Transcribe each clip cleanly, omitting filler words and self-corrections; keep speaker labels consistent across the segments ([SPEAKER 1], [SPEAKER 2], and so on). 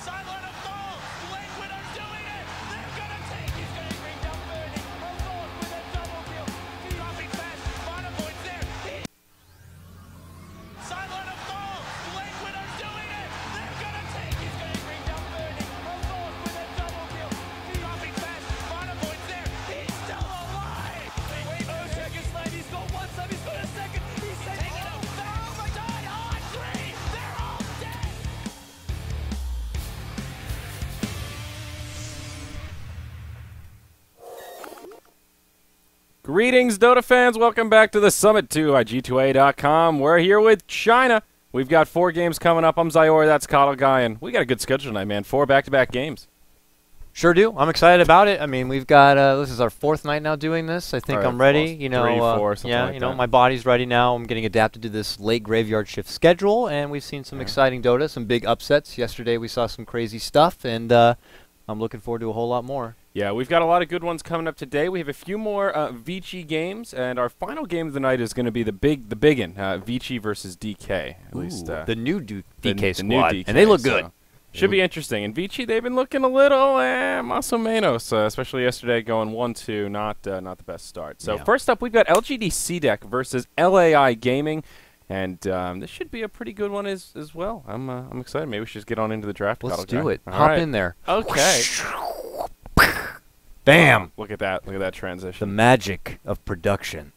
[SPEAKER 1] Sideline of goal! LaiG winners doing it! They're gonna take! He's gonna bring down Bernie! Alone with a double kill! Dropping fast! Final points there! Sideline of goal! LaiG winners doing it! They're gonna take! He's gonna bring down Bernie! Alone with a double kill! Dropping fast! Final points there! He's still alive! Wait, second slide! He's got one side! He's got a second! He's taking it! Oh my God! On three! They're all dead!
[SPEAKER 2] Greetings, Dota fans. Welcome back to the Summit 2 at G2A.com. We're here with China. We've got 4 games coming up. I'm Zyori, that's Coddle Guy, and we got a good schedule tonight, man. 4 back-to-back games.
[SPEAKER 3] Sure do. I'm excited about it. I mean, we've got this is our 4th night now doing this. I think
[SPEAKER 2] Right,
[SPEAKER 3] I'm ready. You know,
[SPEAKER 2] 3, 4, something
[SPEAKER 3] yeah,
[SPEAKER 2] like
[SPEAKER 3] you know,
[SPEAKER 2] that.
[SPEAKER 3] my body's ready now. I'm getting adapted to this late graveyard shift schedule, and we've seen some exciting Dota, some big upsets. Yesterday we saw some crazy stuff, and I'm looking forward to a whole lot more.
[SPEAKER 2] Yeah, we've got a lot of good ones coming up today. We have a few more Vici games, and our final game of the night is going to be the biggin, Vici versus DK. At least
[SPEAKER 3] the new DK
[SPEAKER 2] the
[SPEAKER 3] squad,
[SPEAKER 2] new DK,
[SPEAKER 3] and they look
[SPEAKER 2] so
[SPEAKER 3] good.
[SPEAKER 2] should be interesting. And Vici, they've been looking a little más o menos, especially yesterday going 1-2, not the best start. So
[SPEAKER 3] Yeah.
[SPEAKER 2] first up, we've got LGD CDEC versus LAI Gaming. And this should be a pretty good one as well. I'm excited. Maybe we should just get on into the draft.
[SPEAKER 3] Let's
[SPEAKER 2] Coddle
[SPEAKER 3] do
[SPEAKER 2] Guy.
[SPEAKER 3] it.
[SPEAKER 2] All
[SPEAKER 3] Hop
[SPEAKER 2] right.
[SPEAKER 3] in there.
[SPEAKER 2] Okay.
[SPEAKER 3] Bam!
[SPEAKER 2] Look at that. Look at that
[SPEAKER 3] The
[SPEAKER 2] transition.
[SPEAKER 3] magic of production.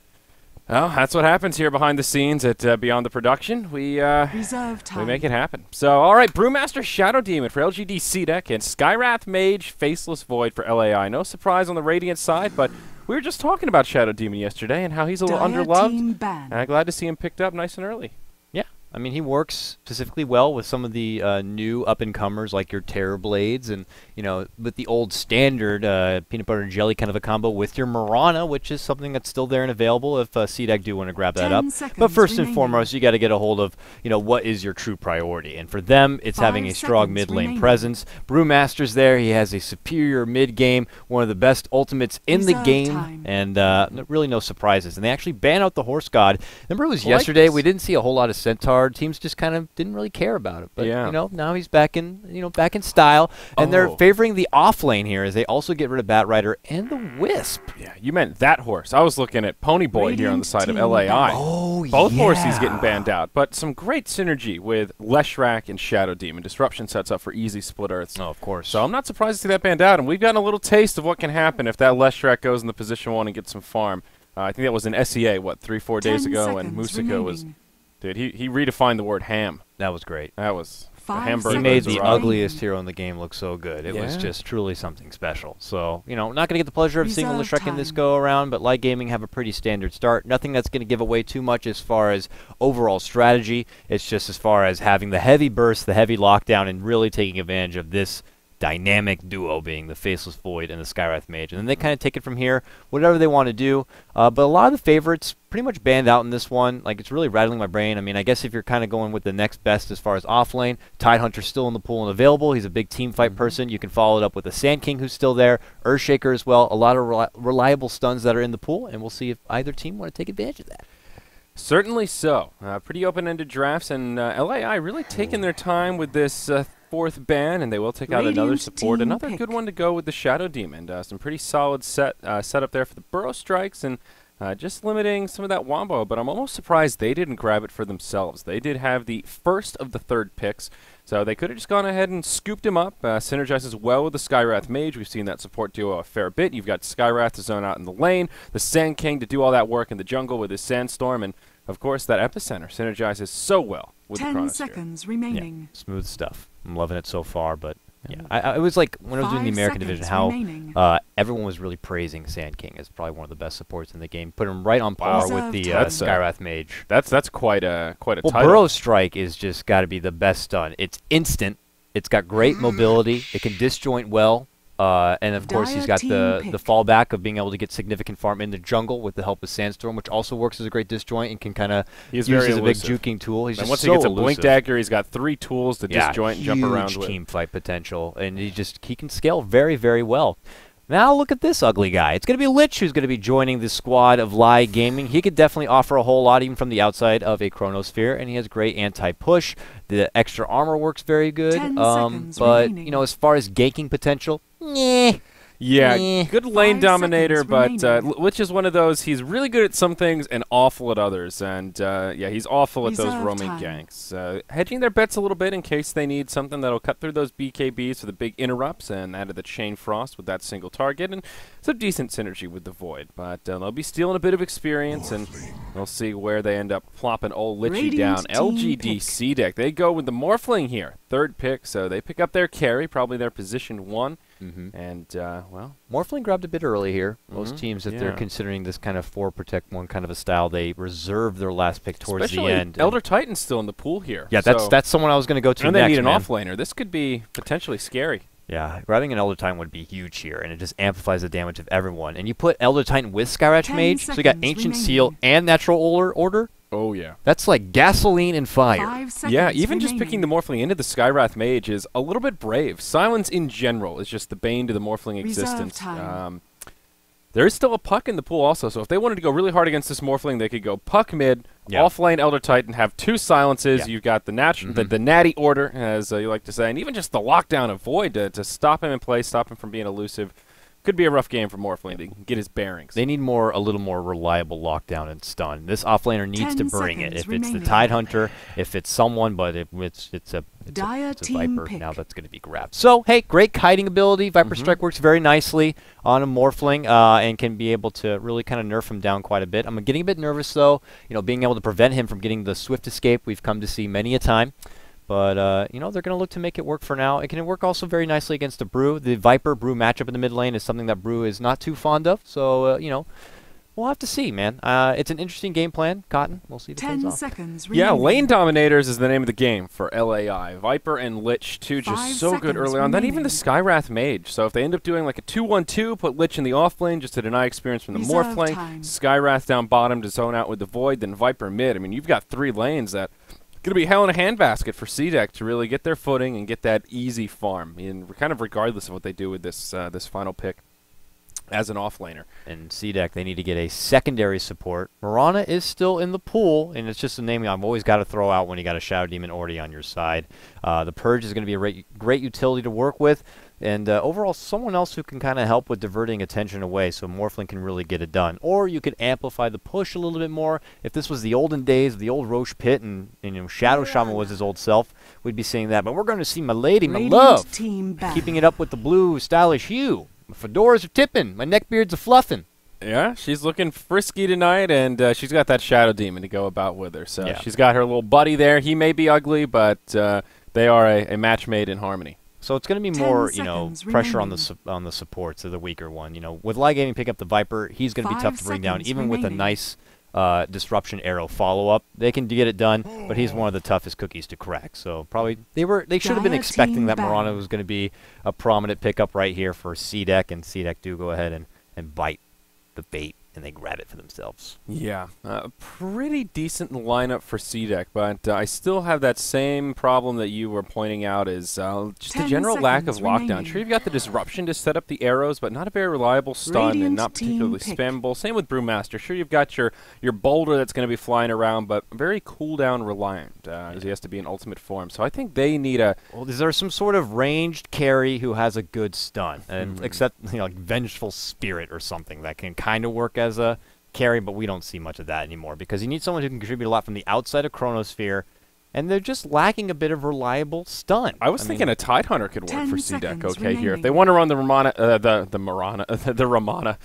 [SPEAKER 2] Well, that's what happens here behind the scenes at Beyond the Production. We
[SPEAKER 4] Reserve time.
[SPEAKER 2] make it happen. So, all right, Brewmaster Shadow Demon for LGD CDEC and Skywrath Mage Faceless Void for LAI. No surprise on the Radiant side, but we were just talking about Shadow Demon yesterday and how he's a little
[SPEAKER 4] Dire
[SPEAKER 2] underloved.
[SPEAKER 4] team ban.
[SPEAKER 2] And I'm glad to see him picked up nice and early.
[SPEAKER 3] Yeah, I mean, he works specifically well with some of the new up-and-comers like your Terror Blades and, you know, with the old standard peanut butter and jelly kind of a combo with your Mirana, which is something that's still there and available if CDEC do want to grab that
[SPEAKER 4] 10
[SPEAKER 3] up. But
[SPEAKER 4] seconds
[SPEAKER 3] first and
[SPEAKER 4] remaining.
[SPEAKER 3] foremost, you got to get a hold of, you know, what is your true priority. And for them, it's having
[SPEAKER 4] 5
[SPEAKER 3] a strong
[SPEAKER 4] seconds
[SPEAKER 3] mid-lane
[SPEAKER 4] remaining.
[SPEAKER 3] presence. Brewmaster's there. He has a superior mid-game, one of the best ultimates in the
[SPEAKER 4] Reserve
[SPEAKER 3] game,
[SPEAKER 4] time.
[SPEAKER 3] and really no surprises. And they actually ban out the Horse God. Remember it was
[SPEAKER 2] I like
[SPEAKER 3] yesterday?
[SPEAKER 2] this.
[SPEAKER 3] We didn't see a whole lot of Centaur. Teams just kind of didn't really care about it. But
[SPEAKER 2] Yeah.
[SPEAKER 3] you know, now he's back in, back in style, and they're
[SPEAKER 2] Oh.
[SPEAKER 3] favoring the off lane here as they also get rid of Batrider and the Wisp.
[SPEAKER 2] Yeah, you meant that horse. I was looking at Pony Boy here on the
[SPEAKER 4] Radiant
[SPEAKER 2] side of
[SPEAKER 4] team
[SPEAKER 2] LAI.
[SPEAKER 4] ban.
[SPEAKER 3] Oh,
[SPEAKER 2] Both horses
[SPEAKER 3] yeah.
[SPEAKER 2] getting banned out, but some great synergy with Leshrac and Shadow Demon. Disruption sets up for easy split earths.
[SPEAKER 3] Oh, of course.
[SPEAKER 2] So I'm not surprised to see that banned out, and we've gotten a little taste of what can happen if that Leshrac goes in the position 1 and gets some farm. I think that was in SEA, 3-4 days
[SPEAKER 4] 10
[SPEAKER 2] ago, and
[SPEAKER 4] seconds
[SPEAKER 2] Musica was...
[SPEAKER 4] remaining.
[SPEAKER 2] Dude, he redefined the word ham.
[SPEAKER 3] That was great.
[SPEAKER 2] That was... the
[SPEAKER 4] 5
[SPEAKER 2] hamburger
[SPEAKER 3] He
[SPEAKER 4] seconds
[SPEAKER 3] made
[SPEAKER 2] was
[SPEAKER 3] the
[SPEAKER 2] a rock.
[SPEAKER 3] ugliest hero in the game look so good. It was
[SPEAKER 2] Yeah.
[SPEAKER 3] just truly something special. So, not going to get the pleasure of seeing
[SPEAKER 4] Reserve
[SPEAKER 3] Leshrac in this
[SPEAKER 4] time.
[SPEAKER 3] go around, but LaiG Gaming have a pretty standard start. Nothing that's going to give away too much as far as overall strategy. It's just as far as having the heavy burst, the heavy lockdown, and really taking advantage of this dynamic duo being the Faceless Void and the Skywrath Mage. And then they kind of take it from here, whatever they want to do. But a lot of the favorites pretty much banned out in this one. Like, it's really rattling my brain. I mean, I guess if you're kind of going with the next best as far as off lane, Tidehunter's still in the pool and available. He's a big team fight person. You can follow it up with the Sand King who's still there, Earthshaker as well. A lot of reliable stuns that are in the pool, and we'll see if either team want to take advantage of that.
[SPEAKER 2] Certainly so. Pretty open-ended drafts, and LAI really taking their time with this 4th ban, and they will take out another
[SPEAKER 4] Radiant
[SPEAKER 2] support.
[SPEAKER 4] team
[SPEAKER 2] Another
[SPEAKER 4] pick.
[SPEAKER 2] good one to go with the Shadow Demon. Some pretty solid setup there for the Burrow Strikes, and just limiting some of that Wombo, but I'm almost surprised they didn't grab it for themselves. They did have the first of the 3rd picks, so they could have just gone ahead and scooped him up. Synergizes well with the Skywrath Mage. We've seen that support duo a fair bit. You've got Skywrath to zone out in the lane, the Sand King to do all that work in the jungle with his Sandstorm, and of course that Epicenter synergizes so well with the
[SPEAKER 4] 10
[SPEAKER 2] Chronosphere.
[SPEAKER 4] seconds remaining.
[SPEAKER 3] Smooth stuff. I'm loving it so far, but yeah. It was like when I was doing the
[SPEAKER 4] 5
[SPEAKER 3] American division,
[SPEAKER 4] seconds
[SPEAKER 3] how
[SPEAKER 4] remaining.
[SPEAKER 3] everyone was really praising Sand King as probably one of the best supports in the game. Put him right on par
[SPEAKER 4] Wow.
[SPEAKER 3] with the
[SPEAKER 4] Reserve
[SPEAKER 2] time.
[SPEAKER 3] Skywrath Mage.
[SPEAKER 2] That's quite a
[SPEAKER 3] Well,
[SPEAKER 2] title.
[SPEAKER 3] Burrow Strike is just got to be the best stun. It's instant. It's got great mobility. It can disjoint well. And of course, he's
[SPEAKER 4] Dire
[SPEAKER 3] got the
[SPEAKER 4] team pick.
[SPEAKER 3] fallback of being able to get significant farm in the jungle with the help of Sandstorm, which also works as a great disjoint and can kind of
[SPEAKER 2] He's
[SPEAKER 3] use
[SPEAKER 2] very
[SPEAKER 3] as a big
[SPEAKER 2] elusive.
[SPEAKER 3] juking tool. He's
[SPEAKER 2] And
[SPEAKER 3] just
[SPEAKER 2] once
[SPEAKER 3] so
[SPEAKER 2] he gets a Blink
[SPEAKER 3] elusive.
[SPEAKER 2] Dagger, he's got 3 tools to disjoint and jump around
[SPEAKER 3] huge
[SPEAKER 2] with.
[SPEAKER 3] team fight potential, and he can scale very, very well. Now look at this ugly guy. It's going to be Lich who's going to be joining the squad of LaiG Gaming. He could definitely offer a whole lot even from the outside of a Chronosphere, and he has great anti-push. The extra armor works very good.
[SPEAKER 4] 10 seconds
[SPEAKER 3] but,
[SPEAKER 4] remaining.
[SPEAKER 3] you know, as far as ganking potential, yeah.
[SPEAKER 2] Yeah, good lane
[SPEAKER 4] 5
[SPEAKER 2] dominator,
[SPEAKER 4] seconds
[SPEAKER 2] but
[SPEAKER 4] remaining.
[SPEAKER 2] Lich is one of those, he's really good at some things and awful at others. And, yeah, he's awful at those
[SPEAKER 4] Reserve
[SPEAKER 2] roaming
[SPEAKER 4] time.
[SPEAKER 2] ganks. Hedging their bets a little bit in case they need something that'll cut through those BKBs for the big interrupts, and added the Chain Frost with that single target, and some decent synergy with the Void. But they'll be stealing a bit of experience, and we'll see where they end up plopping old Lichy down.
[SPEAKER 4] Radiant team
[SPEAKER 2] LGD
[SPEAKER 4] pick.
[SPEAKER 2] CDEC, they go with the Morphling here, 3rd pick, so they pick up their carry, probably their position 1. And, well,
[SPEAKER 3] Morphling grabbed a bit early here. Most teams, if they're
[SPEAKER 2] yeah.
[SPEAKER 3] considering this kind of 4 protect 1 kind of a style, they reserve their last pick towards
[SPEAKER 2] especially
[SPEAKER 3] the end.
[SPEAKER 2] Elder Titan's still in the pool here.
[SPEAKER 3] Yeah,
[SPEAKER 2] so
[SPEAKER 3] that's someone I was going to go to
[SPEAKER 2] and
[SPEAKER 3] next,
[SPEAKER 2] they need an
[SPEAKER 3] man.
[SPEAKER 2] offlaner. This could be potentially scary.
[SPEAKER 3] Yeah, grabbing an Elder Titan would be huge here, and it just amplifies the damage of everyone. And you put Elder Titan with Skyratch
[SPEAKER 4] 10
[SPEAKER 3] Mage, so you got
[SPEAKER 4] seconds
[SPEAKER 3] Ancient
[SPEAKER 4] remaining.
[SPEAKER 3] Seal and Natural Order.
[SPEAKER 2] Oh, yeah.
[SPEAKER 3] That's like gasoline and fire.
[SPEAKER 4] 5 seconds
[SPEAKER 2] Yeah, even just
[SPEAKER 4] remaining.
[SPEAKER 2] picking the Morphling into the Skywrath Mage is a little bit brave. Silence in general is just the bane to the Morphling
[SPEAKER 4] Reserve
[SPEAKER 2] existence.
[SPEAKER 4] time.
[SPEAKER 2] There is still a puck in the pool also, so if they wanted to go really hard against this Morphling, they could go puck mid,
[SPEAKER 3] Yeah.
[SPEAKER 2] offlane Elder Titan, have 2 silences.
[SPEAKER 3] Yeah.
[SPEAKER 2] You've got the the natty order, as you like to say, and even just the lockdown of Void to stop him in play, stop him from being elusive. Could be a rough game for Morphling to get his bearings.
[SPEAKER 3] They need a little more reliable lockdown and stun. This offlaner needs
[SPEAKER 4] 10
[SPEAKER 3] to bring it.
[SPEAKER 4] seconds
[SPEAKER 3] If it's the
[SPEAKER 4] remaining.
[SPEAKER 3] Tide Hunter, if it's someone, but if it's a
[SPEAKER 4] Dire team
[SPEAKER 3] Viper,
[SPEAKER 4] pick.
[SPEAKER 3] now that's going to be grabbed. So, hey, great kiting ability. Viper Strike works very nicely on a Morphling and can be able to really kind of nerf him down quite a bit. I'm getting a bit nervous, though, you know, being able to prevent him from getting the swift escape we've come to see many a time. But, you know, they're going to look to make it work for now. It can work also very nicely against the Brew. The Viper-Brew matchup in the mid lane is something that Brew is not too fond of. So, you know, we'll have to see, man. It's an interesting game plan, Cotton. We'll see if it pays
[SPEAKER 4] 10
[SPEAKER 3] off.
[SPEAKER 4] seconds remaining.
[SPEAKER 2] Yeah, lane dominators is the name of the game for LAI. Viper and Lich, too,
[SPEAKER 4] 5
[SPEAKER 2] just so good
[SPEAKER 4] seconds
[SPEAKER 2] early on. Then even the
[SPEAKER 4] remaining.
[SPEAKER 2] Skywrath Mage. So if they end up doing like a 2-1-2, put Lich in the off lane just to deny experience from the
[SPEAKER 4] Reserve
[SPEAKER 2] Morphling,
[SPEAKER 4] time.
[SPEAKER 2] Skywrath down bottom to zone out with the Void, then Viper mid. I mean, you've got 3 lanes that going to be hell in a handbasket for CDEC to really get their footing and get that easy farm, kind of regardless of what they do with this this final pick as an offlaner.
[SPEAKER 3] And CDEC, they need to get a secondary support. Mirana is still in the pool, and it's just a name I've always got to throw out when you got a Shadow Demon already on your side. The Purge is going to be a great utility to work with, and overall someone else who can kind of help with diverting attention away so Morphling can really get it done. Or you could amplify the push a little bit more. If this was the olden days of the old Roche Pit and you know, Shadow Shaman was his old self, we'd be seeing that. But we're going to see my lady, my
[SPEAKER 4] Radiant
[SPEAKER 3] love,
[SPEAKER 4] team back.
[SPEAKER 3] keeping it up with the blue stylish hue. My fedoras are tipping. My neckbeards are fluffing.
[SPEAKER 2] Yeah, she's looking frisky tonight, and she's got that Shadow Demon to go about with her. So
[SPEAKER 3] Yeah.
[SPEAKER 2] she's got her little buddy there. He may be ugly, but they are a match made in harmony.
[SPEAKER 3] So it's going to be
[SPEAKER 4] 10
[SPEAKER 3] more, you know,
[SPEAKER 4] seconds
[SPEAKER 3] pressure on
[SPEAKER 4] remaining.
[SPEAKER 3] the supports of the weaker one. You know, with LaiG Gaming pick up the Viper, he's going to be
[SPEAKER 4] 5
[SPEAKER 3] tough to bring down,
[SPEAKER 4] seconds
[SPEAKER 3] even with a
[SPEAKER 4] remaining.
[SPEAKER 3] nice disruption arrow follow up. They can get it done, but he's one of the toughest cookies to crack. So probably they should have been
[SPEAKER 4] Dire
[SPEAKER 3] expecting
[SPEAKER 4] team
[SPEAKER 3] that
[SPEAKER 4] back.
[SPEAKER 3] Mirana was going to be a prominent pickup right here for CDEC, and CDEC do go ahead and bite the bait. And they grab it for themselves.
[SPEAKER 2] Yeah, pretty decent lineup for CDEC, but I still have that same problem that you were pointing out is just the
[SPEAKER 4] 10
[SPEAKER 2] general lack of
[SPEAKER 4] seconds
[SPEAKER 2] lockdown.
[SPEAKER 4] remaining.
[SPEAKER 2] Sure, you've got the disruption to set up the arrows, but not a very reliable stun and
[SPEAKER 4] Radiant
[SPEAKER 2] not
[SPEAKER 4] team
[SPEAKER 2] particularly
[SPEAKER 4] pick.
[SPEAKER 2] spammable. Same with Brewmaster. Sure, you've got your boulder that's going to be flying around, but very cooldown reliant, as he has to be in ultimate form. So I think they need a...
[SPEAKER 3] Well, is there some sort of ranged carry who has a good stun, and except like Vengeful Spirit or something that can kind of work as a carry, but we don't see much of that anymore because you need someone who can contribute a lot from the outside of Chronosphere, and they're just lacking a bit of reliable stun.
[SPEAKER 2] I was thinking a Tide Hunter could work
[SPEAKER 4] 10
[SPEAKER 2] for CDEC
[SPEAKER 4] seconds
[SPEAKER 2] okay here. If they
[SPEAKER 4] remaining.
[SPEAKER 2] want to run the Ramana, the Marana, the Ramana,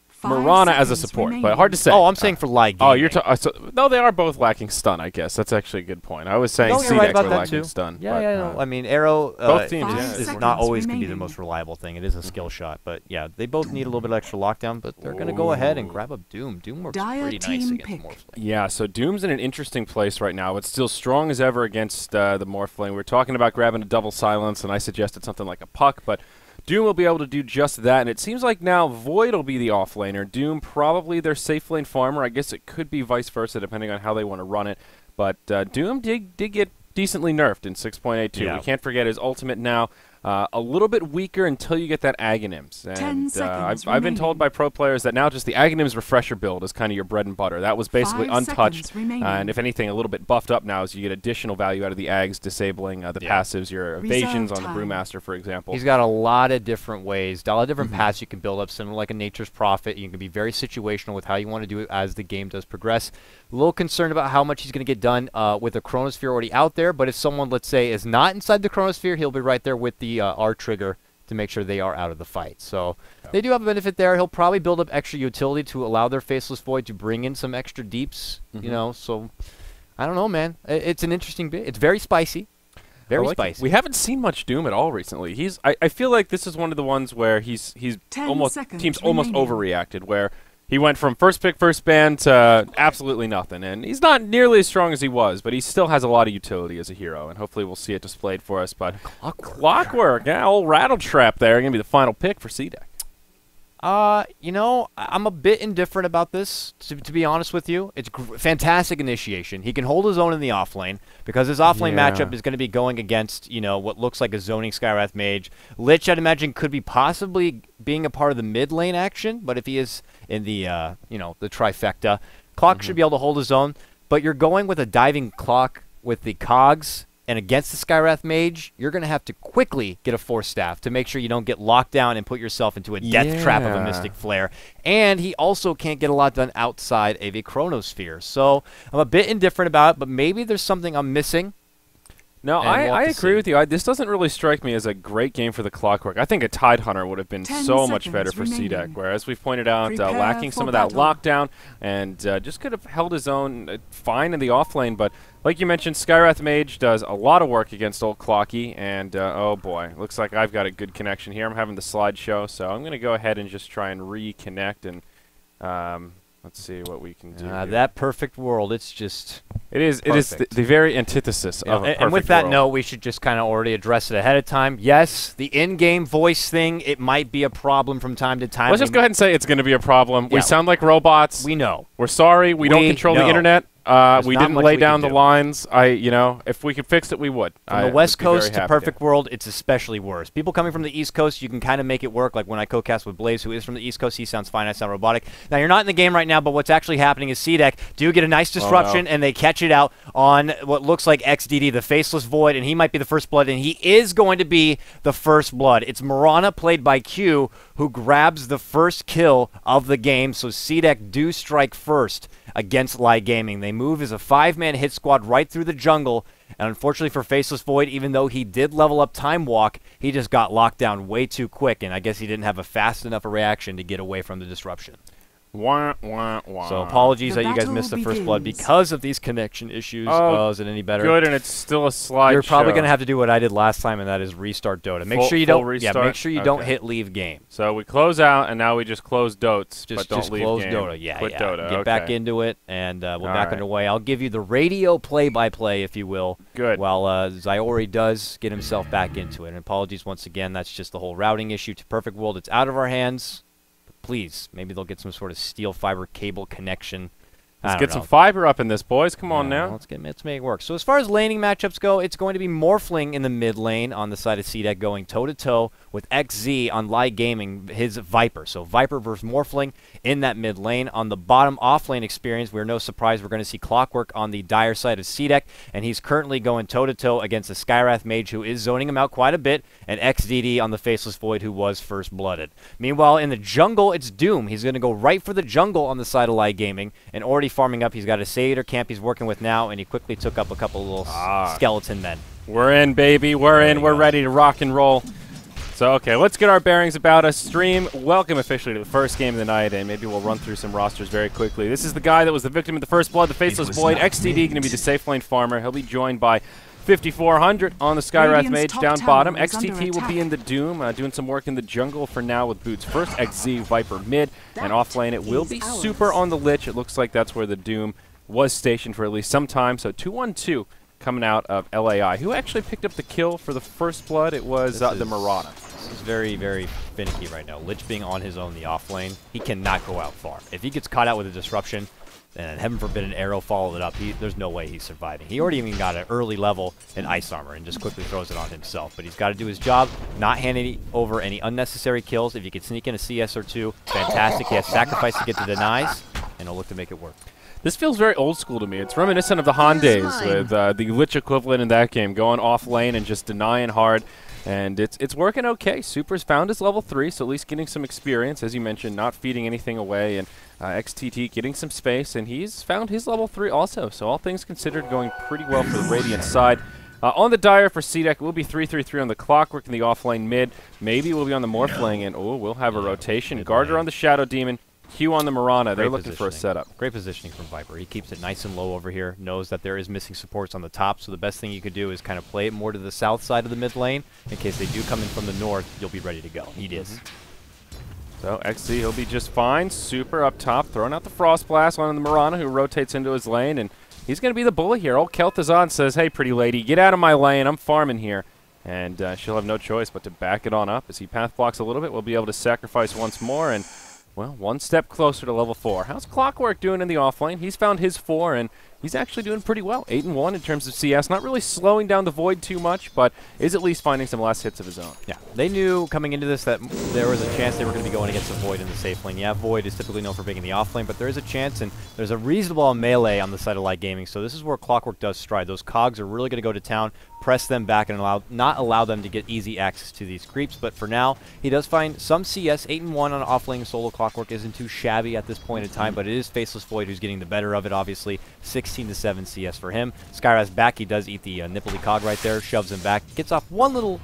[SPEAKER 4] 5
[SPEAKER 2] Marana as a
[SPEAKER 4] seconds
[SPEAKER 2] support, but
[SPEAKER 4] remaining.
[SPEAKER 2] hard to say.
[SPEAKER 3] Oh, I'm saying for LaiG
[SPEAKER 2] Oh,
[SPEAKER 3] Gaming.
[SPEAKER 2] you're no, they are both lacking stun. I guess that's actually a good point. I was saying
[SPEAKER 3] No, you're right
[SPEAKER 2] CDEC
[SPEAKER 3] about
[SPEAKER 2] were
[SPEAKER 3] that
[SPEAKER 2] lacking
[SPEAKER 3] too.
[SPEAKER 2] stun.
[SPEAKER 3] Yeah,
[SPEAKER 2] but,
[SPEAKER 3] yeah, no. I mean, Arrow
[SPEAKER 2] both teams,
[SPEAKER 3] is,
[SPEAKER 2] yeah,
[SPEAKER 3] is
[SPEAKER 4] seconds
[SPEAKER 3] not always going to be the
[SPEAKER 4] remaining.
[SPEAKER 3] most reliable thing. It is a skill shot, but yeah, they both need a little bit of extra lockdown. But they're going to go ahead and grab up Doom. Doom works
[SPEAKER 4] Dire
[SPEAKER 3] pretty nice
[SPEAKER 4] team
[SPEAKER 3] against
[SPEAKER 4] pick.
[SPEAKER 3] Morphling.
[SPEAKER 2] Yeah, so Doom's in an interesting place right now. It's still strong as ever against the Morphling. We're talking about grabbing a double silence, and I suggested something like a puck, but Doom will be able to do just that, and it seems like now Void will be the offlaner. Doom probably their safe lane farmer. I guess it could be vice versa depending on how they want to run it. But Doom did get decently nerfed in 6.82.
[SPEAKER 3] Yeah.
[SPEAKER 2] We can't forget his ultimate now. a little bit weaker until you get that Aghanims.
[SPEAKER 4] 10
[SPEAKER 2] And
[SPEAKER 4] seconds
[SPEAKER 2] I've been told
[SPEAKER 4] remaining.
[SPEAKER 2] by pro players that now just the Aghanims refresher build is kind of your bread and butter. That was basically
[SPEAKER 4] 5
[SPEAKER 2] untouched,
[SPEAKER 4] seconds remaining.
[SPEAKER 2] and if anything, a little bit buffed up now as you get additional value out of the Ags, disabling the passives, your evasions on the
[SPEAKER 4] time.
[SPEAKER 2] Brewmaster, for example.
[SPEAKER 3] He's got a lot of different ways, a lot of different paths you can build up, similar like a Nature's Prophet. You can be very situational with how you want to do it as the game does progress. A little concerned about how much he's going to get done with the Chronosphere already out there, but if someone, let's say, is not inside the Chronosphere, he'll be right there with the R trigger to make sure they are out of the fight. So they do have a benefit there. He'll probably build up extra utility to allow their Faceless Void to bring in some extra deeps, you know, so I don't know, man. It's an interesting bit. It's very spicy. Very spicy.
[SPEAKER 2] We haven't seen much Doom at all recently. I feel like this is one of the ones where he's
[SPEAKER 4] 10
[SPEAKER 2] almost
[SPEAKER 4] seconds
[SPEAKER 2] teams almost
[SPEAKER 4] remaining.
[SPEAKER 2] overreacted, where he went from first pick, first ban to absolutely nothing, and he's not nearly as strong as he was, but he still has a lot of utility as a hero, and hopefully we'll see it displayed for us. But Clockwork, yeah, old Rattle Trap there, gonna be the final pick for CDEC.
[SPEAKER 3] You know, I'm a bit indifferent about this, to be honest with you. It's fantastic initiation. He can hold his own in the offlane, because his offlane matchup is going to be going against, you know, what looks like a zoning Skywrath Mage. Lich, I'd imagine, could be possibly being a part of the mid lane action, but if he is in the, you know, the trifecta, Clock should be able to hold his own. But you're going with a diving Clock with the cogs, and against the Skywrath Mage, you're going to have to quickly get a Force Staff to make sure you don't get locked down and put yourself into a death trap of a Mystic Flare. And he also can't get a lot done outside of a Chronosphere. So I'm a bit indifferent about it, but maybe there's something I'm missing.
[SPEAKER 2] No,
[SPEAKER 3] And we'll
[SPEAKER 2] I
[SPEAKER 3] have to
[SPEAKER 2] agree
[SPEAKER 3] see.
[SPEAKER 2] with you. This doesn't really strike me as a great game for the Clockwork. I think a Tide Hunter would have been
[SPEAKER 4] 10
[SPEAKER 2] so much better
[SPEAKER 4] seconds
[SPEAKER 2] for CDEC,
[SPEAKER 4] remaining.
[SPEAKER 2] whereas we've pointed out
[SPEAKER 4] Prepare
[SPEAKER 2] lacking some
[SPEAKER 4] for
[SPEAKER 2] of that
[SPEAKER 4] battle.
[SPEAKER 2] lockdown, and just could have held his own fine in the offlane. But like you mentioned, Skywrath Mage does a lot of work against old Clocky, and oh boy, looks like I've got a good connection here. I'm having the slideshow, so I'm going to go ahead and just try and reconnect, and let's see what we can do. here.
[SPEAKER 3] That perfect world, it's just...
[SPEAKER 2] It is the very antithesis of a perfect
[SPEAKER 3] and with that
[SPEAKER 2] world.
[SPEAKER 3] note, we should just kind of already address it ahead of time. Yes, the in-game voice thing, it might be a problem from time to time.
[SPEAKER 2] Let's just go ahead and say it's going to be a problem. We
[SPEAKER 3] Yeah.
[SPEAKER 2] sound like robots.
[SPEAKER 3] We know.
[SPEAKER 2] We're sorry. We don't
[SPEAKER 3] We
[SPEAKER 2] control
[SPEAKER 3] know.
[SPEAKER 2] the internet.
[SPEAKER 3] There's
[SPEAKER 2] We
[SPEAKER 3] not
[SPEAKER 2] didn't
[SPEAKER 3] much
[SPEAKER 2] lay
[SPEAKER 3] we
[SPEAKER 2] down
[SPEAKER 3] can
[SPEAKER 2] the
[SPEAKER 3] do.
[SPEAKER 2] lines. You know, if we could fix it, we would.
[SPEAKER 3] From the West Coast to Perfect World, it's especially worse. People coming from the East Coast, you can kind of make it work. Like when I co-cast with Blaze, who is from the East Coast, he sounds fine. I sound robotic. Now, you're not in the game right now, but what's actually happening is CDEC do get a nice disruption, and they catch it out on what looks like XDD, the Faceless Void, and he might be the first blood, and he is going to be the first blood. It's Marana, played by Q, who grabs the first kill of the game, so CDEC do strike first against LaiG Gaming. They move as a 5-man hit squad right through the jungle, and unfortunately for Faceless Void, even though he did level up Time Walk, he just got locked down way too quick, and I guess he didn't have a fast enough a reaction to get away from the disruption.
[SPEAKER 2] Wah, wah, wah.
[SPEAKER 3] So apologies
[SPEAKER 4] The
[SPEAKER 3] that you guys
[SPEAKER 4] battle
[SPEAKER 3] missed the first blood
[SPEAKER 4] begins.
[SPEAKER 3] because of these connection issues.
[SPEAKER 2] Oh,
[SPEAKER 3] is it any better?
[SPEAKER 2] Good, and it's still a slide.
[SPEAKER 3] You're probably going to have to do what I did last time, and that is restart Dota. Make sure you
[SPEAKER 2] full
[SPEAKER 3] don't.
[SPEAKER 2] restart?
[SPEAKER 3] Yeah, make sure you don't
[SPEAKER 2] Okay.
[SPEAKER 3] hit leave game.
[SPEAKER 2] So we close out, and now we just close Dotes, but don't
[SPEAKER 3] Just
[SPEAKER 2] leave
[SPEAKER 3] close
[SPEAKER 2] game.
[SPEAKER 3] Dota. Yeah,
[SPEAKER 2] Quit
[SPEAKER 3] yeah.
[SPEAKER 2] Dota.
[SPEAKER 3] Get back
[SPEAKER 2] okay.
[SPEAKER 3] into it, and we're
[SPEAKER 2] All
[SPEAKER 3] back
[SPEAKER 2] right.
[SPEAKER 3] underway. I'll give you the radio play-by-play, if you will.
[SPEAKER 2] Good.
[SPEAKER 3] While Zyori does get himself back into it. And apologies once again. That's just the whole routing issue to Perfect World. It's out of our hands. But please, maybe they'll get some sort of steel fiber cable connection. I
[SPEAKER 2] Let's
[SPEAKER 3] don't
[SPEAKER 2] get
[SPEAKER 3] know.
[SPEAKER 2] some fiber up in this, boys. Come on
[SPEAKER 3] Yeah,
[SPEAKER 2] now.
[SPEAKER 3] Let's make it work. So as far as laning matchups go, it's going to be Morphling in the mid lane on the side of CDEC going toe-to-toe with XZ on LaiG Gaming, his Viper. So Viper versus Morphling in that mid lane. On the bottom off-lane experience, we're no surprise we're going to see Clockwork on the dire side of CDEC, and he's currently going toe-to-toe against the Skywrath Mage, who is zoning him out quite a bit, and XDD on the Faceless Void, who was first-blooded. Meanwhile, in the jungle, it's Doom. He's going to go right for the jungle on the side of LaiG Gaming, and already farming up. He's got a Satyr camp he's working with now, and he quickly took up a couple little skeleton men.
[SPEAKER 2] We're in, baby. We're in. We're ready to rock and roll. So, okay, let's get our bearings about us. Stream, welcome officially to the first game of the night, and maybe we'll run through some rosters very quickly. This is the guy that was the victim of the first blood, the Faceless Void. XTD going to be the safe lane farmer. He'll be joined by 5400 on the Skywrath
[SPEAKER 4] Radiant's
[SPEAKER 2] Mage
[SPEAKER 4] top
[SPEAKER 2] down
[SPEAKER 4] tower
[SPEAKER 2] bottom.
[SPEAKER 4] is under
[SPEAKER 2] XTT will be
[SPEAKER 4] attack.
[SPEAKER 2] in the Doom, doing some work in the jungle for now with boots first. XZ, Viper mid, and off lane it will
[SPEAKER 4] is
[SPEAKER 2] be
[SPEAKER 4] ours.
[SPEAKER 2] Super on the Lich. It looks like that's where the Doom was stationed for at least some time. So 2-1-2 coming out of LAI. Who actually picked up the kill for the first blood? It was the Marauder.
[SPEAKER 3] This is very, very finicky right now. Lich being on his own, the off lane, he cannot go out far. If he gets caught out with a disruption, and heaven forbid an arrow followed it up, there's no way he's surviving. He already even got an early level in ice armor and just quickly throws it on himself. But he's got to do his job, not handing over any unnecessary kills. If you could sneak in a CS or two, fantastic. He has sacrificed to get the denies, and he'll look to make it work.
[SPEAKER 2] This feels very old school to me. It's reminiscent of the Han days with the Lich equivalent in that game, going off lane and just denying hard. And it's working okay. Super's found his level 3, so at least getting some experience, as you mentioned, not feeding anything away, and XTT getting some space, and he's found his level 3 also. So all things considered, going pretty well for the Radiant side. On the Dire for CDEC, it will be 3-3-3 on the Clockwork in the off-lane mid. Maybe we'll be on the Morph lane, and we'll have a rotation. Garter on the Shadow Demon. Q on the Mirana. They're looking for a setup.
[SPEAKER 3] Great positioning from Viper. He keeps it nice and low over here, knows that there is missing supports on the top, so the best thing you could do is kind of play it more to the south side of the mid lane. In case they do come in from the north, you'll be ready to go. He is.
[SPEAKER 2] So XZ, he'll be just fine. Super up top, throwing out the Frost Blast on the Mirana, who rotates into his lane, and he's going to be the bully here. Old Kel'Thuzad says, hey, pretty lady, get out of my lane. I'm farming here. And she'll have no choice but to back it on up. As he path blocks a little bit, we'll be able to sacrifice once more, and well, one step closer to level 4. How's Clockwork doing in the offlane? He's found his 4, and he's actually doing pretty well. 8-1 in terms of CS. Not really slowing down the Void too much, but is at least finding some last hits of his own. Yeah,
[SPEAKER 3] they knew coming into this that there was a chance they were going to be going against the Void in the safe lane. Yeah, Void is typically known for being in the offlane, but there is a chance, and there's a reasonable melee on the side of LaiG Gaming, so this is where Clockwork does stride. Those cogs are really going to go to town, press them back, and not allow them to get easy access to these creeps. But for now, he does find some CS. 8-1 on offlane solo Clockwork isn't too shabby at this point in time, but it is Faceless Void who's getting the better of it, obviously. 16-7 CS for him. Skyraz back. He does eat the nipply cog right there, shoves him back, gets off one little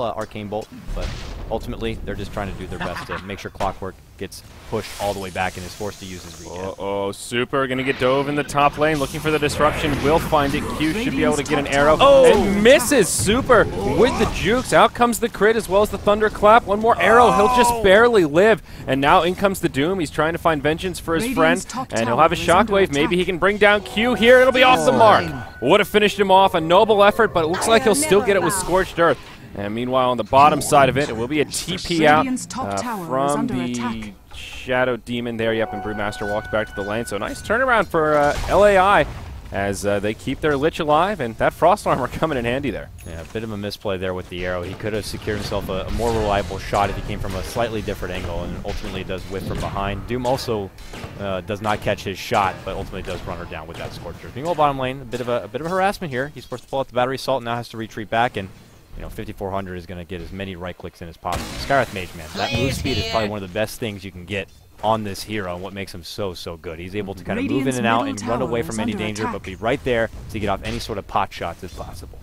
[SPEAKER 3] arcane bolt, but ultimately they're just trying to do their best to make sure Clockwork gets pushed all the way back and is forced to use his regen.
[SPEAKER 2] Super going to get dove in the top lane, looking for the disruption. Will find it. Q should be able to get an arrow. And misses. Super with the jukes. Out comes the crit as well as the thunderclap. One more arrow. He'll just barely live. And now in comes the Doom. He's trying to find vengeance for his friend. And he'll have a shockwave. Maybe he can bring down Q here. It'll be off the mark. Would have finished him off. A noble effort, but it looks like he'll still get it with Scorched Earth. And meanwhile, on the bottom side of it, it will be a TP out from the Shadow Demon there. Yep, and Brewmaster walks back to the lane. So nice turnaround for LAI as they keep their Lich alive, and that Frost Armor coming in handy there.
[SPEAKER 3] Yeah, a bit of a misplay there with the arrow. He could have secured himself a more reliable shot if he came from a slightly different angle, and ultimately does whiff from behind. Doom also does not catch his shot, but ultimately does run her down with that Scorcher. Being all bottom lane, a bit of a harassment here. He's forced to pull out the Battery Assault, now has to retreat back, and 5400 is going to get as many right clicks in as possible. Skywrath Mage Man, that move speed is probably one of the best things you can get on this hero and what makes him so good. He's able to kind of move in and out and run away from any danger, but be right there to get off any sort of pot shots as possible.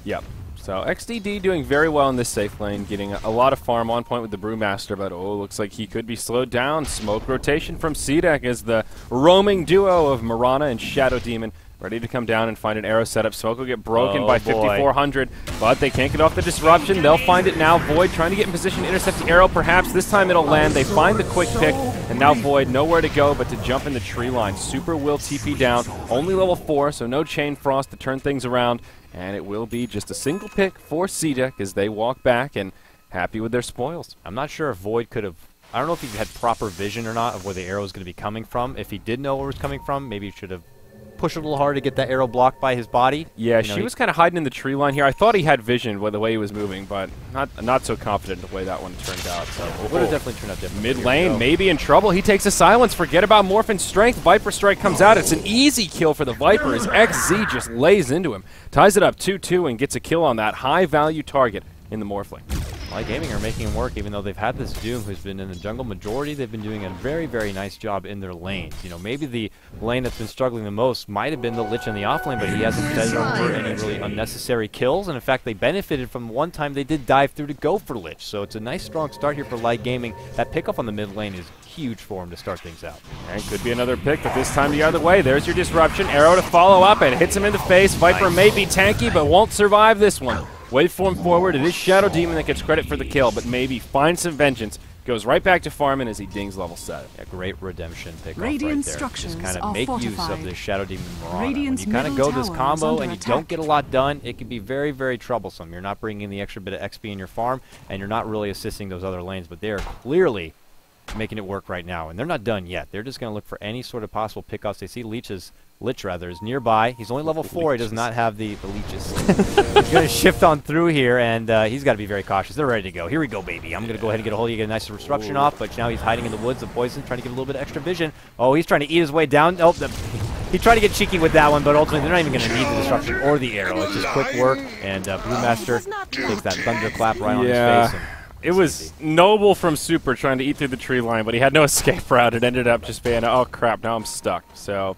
[SPEAKER 2] Yep. So XDD doing very well in this safe lane, getting a lot of farm on point with the Brewmaster, but looks like he could be slowed down. Smoke rotation from CDEC as the roaming duo of Mirana and Shadow Demon ready to come down and find an arrow setup. Smoke will get broken by 5400, but they can't get off the disruption. They'll find it now. Void trying to get in position to intercept the arrow. Perhaps this time it'll land. They find the quick pick, and now Void nowhere to go but to jump in the tree line. Super will TP down. Only level 4, so no Chain Frost to turn things around, and it will be just a single pick for CDEC as they walk back and happy with their spoils.
[SPEAKER 3] I'm not sure if Void could have... I don't know if he had proper vision or not of where the arrow is going to be coming from. If he did know where it was coming from, maybe he should have push a little hard to get that arrow blocked by his body.
[SPEAKER 2] Yeah, she was kind of hiding in the tree line here. I thought he had vision with the way he was moving, but not so confident in the way that one turned out. So
[SPEAKER 3] it would have definitely turned out different.
[SPEAKER 2] Mid lane, maybe in trouble. He takes a silence. Forget about Morph and Strength. Viper Strike comes out. It's an easy kill for the Viper as XZ just lays into him. Ties it up 2-2 and gets a kill on that high-value target in the Morphling.
[SPEAKER 3] LaiG Gaming are making him work, even though they've had this Doom who's been in the jungle majority. They've been doing a very nice job in their lanes. Maybe the lane that's been struggling the most might have been the Lich in the offlane, but he hasn't fed over any really unnecessary kills. And in fact, they benefited from one time they did dive through to go for Lich. So it's a nice strong start here for LaiG Gaming. That pickup on the mid lane is huge for him to start things out.
[SPEAKER 2] And could be another pick, but this time the other way. There's your disruption. Arrow to follow up and hits him in the face. Viper may be tanky, but won't survive this one. Waveform forward. It is Shadow Demon that gets credit for the kill, but maybe finds some vengeance. Goes right back to farming as he dings level 7.
[SPEAKER 3] Yeah, great redemption pick right there. Just kind of make use of this Shadow Demon Mirana. When you kind of go this combo and you don't get a lot done, it can be very troublesome. You're not bringing in the extra bit of XP in your farm, and you're not really assisting those other lanes, but they are clearly making it work right now. And they're not done yet. They're just going to look for any sort of possible pickoffs. They see Lich is nearby. He's only level 4. He does not have the leeches. He's going to shift on through here, and he's got to be very cautious. They're ready to go. Here we go, baby. I'm going to go ahead and get a hold of you, get a nice disruption off, but now he's hiding in the woods of poison, trying to get a little bit of extra vision. Oh, he's trying to eat his way down. Oh, he tried to get cheeky with that one, but ultimately they're not even going to need the disruption or the arrow. It's just quick work, and Brewmaster takes that thunderclap right on his face.
[SPEAKER 2] It was noble from Super trying to eat through the tree line, but he had no escape route. It ended up just being, oh crap, now I'm stuck. So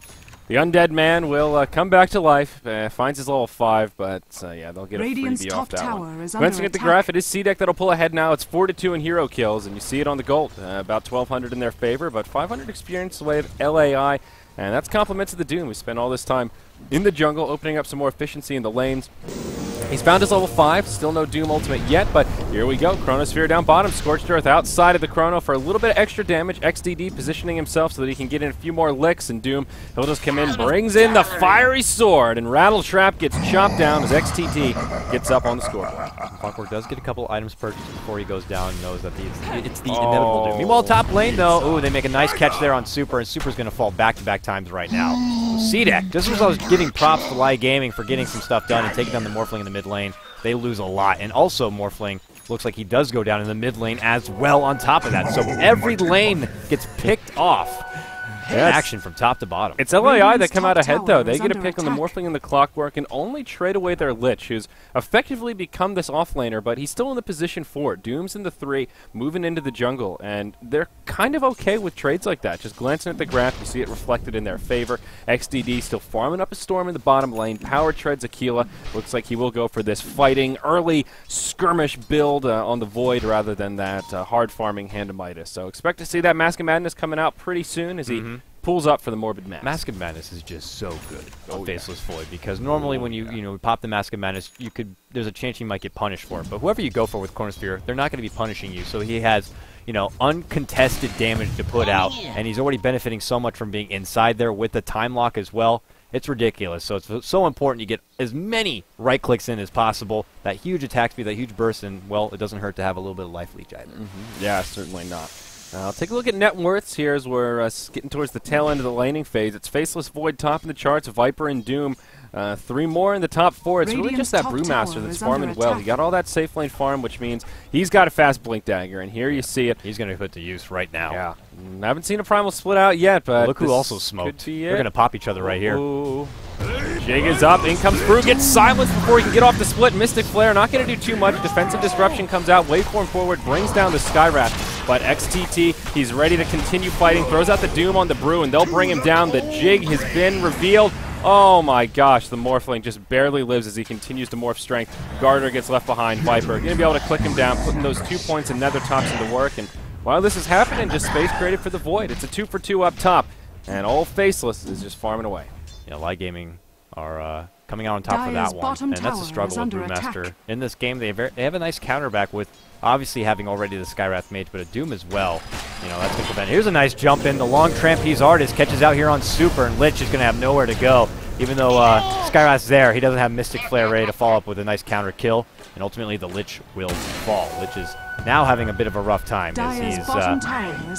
[SPEAKER 2] the undead man will come back to life, finds his level 5, but yeah, they'll get a freebie off that one. Glancing at the graph, it is CDEC that'll pull ahead now. It's 4-2 in hero kills, and you see it on the gold. About 1,200 in their favor, but 500 experience away of LAI, and that's compliments of the Doom. We spent all this time in the jungle, opening up some more efficiency in the lanes. He's found his level 5, still no Doom ultimate yet, but here we go. Chronosphere down bottom, Scorched Earth outside of the Chrono for a little bit of extra damage. XDD positioning himself so that he can get in a few more licks, and Doom, he'll just come in, brings in the Fiery Sword, and Rattle Trap gets chopped down as XTT gets up on the scoreboard.
[SPEAKER 3] Clockwork does get a couple items purchased before he goes down and knows that it's the inevitable Doom. Meanwhile, top lane, though, ooh, they make a nice catch there on Super, and Super's going to fall back-to-back times right now. CDEC, just as I was giving props to LaiG Gaming for getting some stuff done and taking down the Morphling in the mid lane, they lose a lot. And also, Morphling looks like he does go down in the mid lane as well on top of that. So every lane gets picked off. Action from top to bottom.
[SPEAKER 2] It's LAI that come out ahead, though. They get a pick on the Morphling and the Clockwork and only trade away their Lich, who's effectively become this offlaner, but he's still in the position 4. Doom's in the 3, moving into the jungle, and they're kind of okay with trades like that. Just glancing at the graph, you see it reflected in their favor. XDD still farming up a Storm in the bottom lane. Power treads Aquila. Looks like he will go for this fighting, early skirmish build on the Void rather than that hard farming Hand of Midas. So expect to see that Mask of Madness coming out pretty soon as he pulls up for the Morbid Mask.
[SPEAKER 3] Mask of Madness is just so good on Faceless Void, because normally when you pop the Mask of Madness, there's a chance you might get punished for it. But whoever you go for with Chronosphere, they're not going to be punishing you. So he has, uncontested damage to put out, and he's already benefiting so much from being inside there with the time lock as well. It's ridiculous. So it's so important you get as many right clicks in as possible. That huge attack speed, that huge burst, and well, it doesn't hurt to have a little bit of life leech either.
[SPEAKER 2] Yeah, certainly not. I'll take a look at net worths here as we're getting towards the tail end of the laning phase. It's Faceless Void top in the charts, Viper and Doom. 3 more in the top 4. It's really just that Brewmaster that's farming well. He got all that safe lane farm, which means he's got a fast Blink Dagger, and here you see it.
[SPEAKER 3] He's going to put to use right now.
[SPEAKER 2] Yeah. I haven't seen a Primal split out yet, but
[SPEAKER 3] look who also smoked. They're going to pop each other right here.
[SPEAKER 2] Jig is up. In comes Brew. Gets silenced before he can get off the split. Mystic Flare. Not going to do too much. Defensive Disruption comes out. Waveform forward. Brings down the Skywrath. But XTT, he's ready to continue fighting. Throws out the Doom on the Brew, and they'll bring him down. The Jig has been revealed. Oh my gosh, the Morphling just barely lives as he continues to morph strength. Gardner gets left behind. Viper going to be able to click him down, putting those 2 points in Nether Tops into work. And while this is happening, just space created for the Void. It's a 2-for-2 up top, and old Faceless is just farming away.
[SPEAKER 3] Yeah, LaiG Gaming are coming out on top for that one, and that's a struggle with Brewmaster. In this game, they have a nice counter back with obviously having already the Skywrath Mage, but a Doom as well. That's going to prevent. Here's a nice jump in. The long Trampese Artist catches out here on Super, and Lich is going to have nowhere to go. Even though Skywrath's there, he doesn't have Mystic Flare ready to follow up with a nice counter kill, and ultimately the Lich will fall. Lich is now having a bit of a rough time as he's,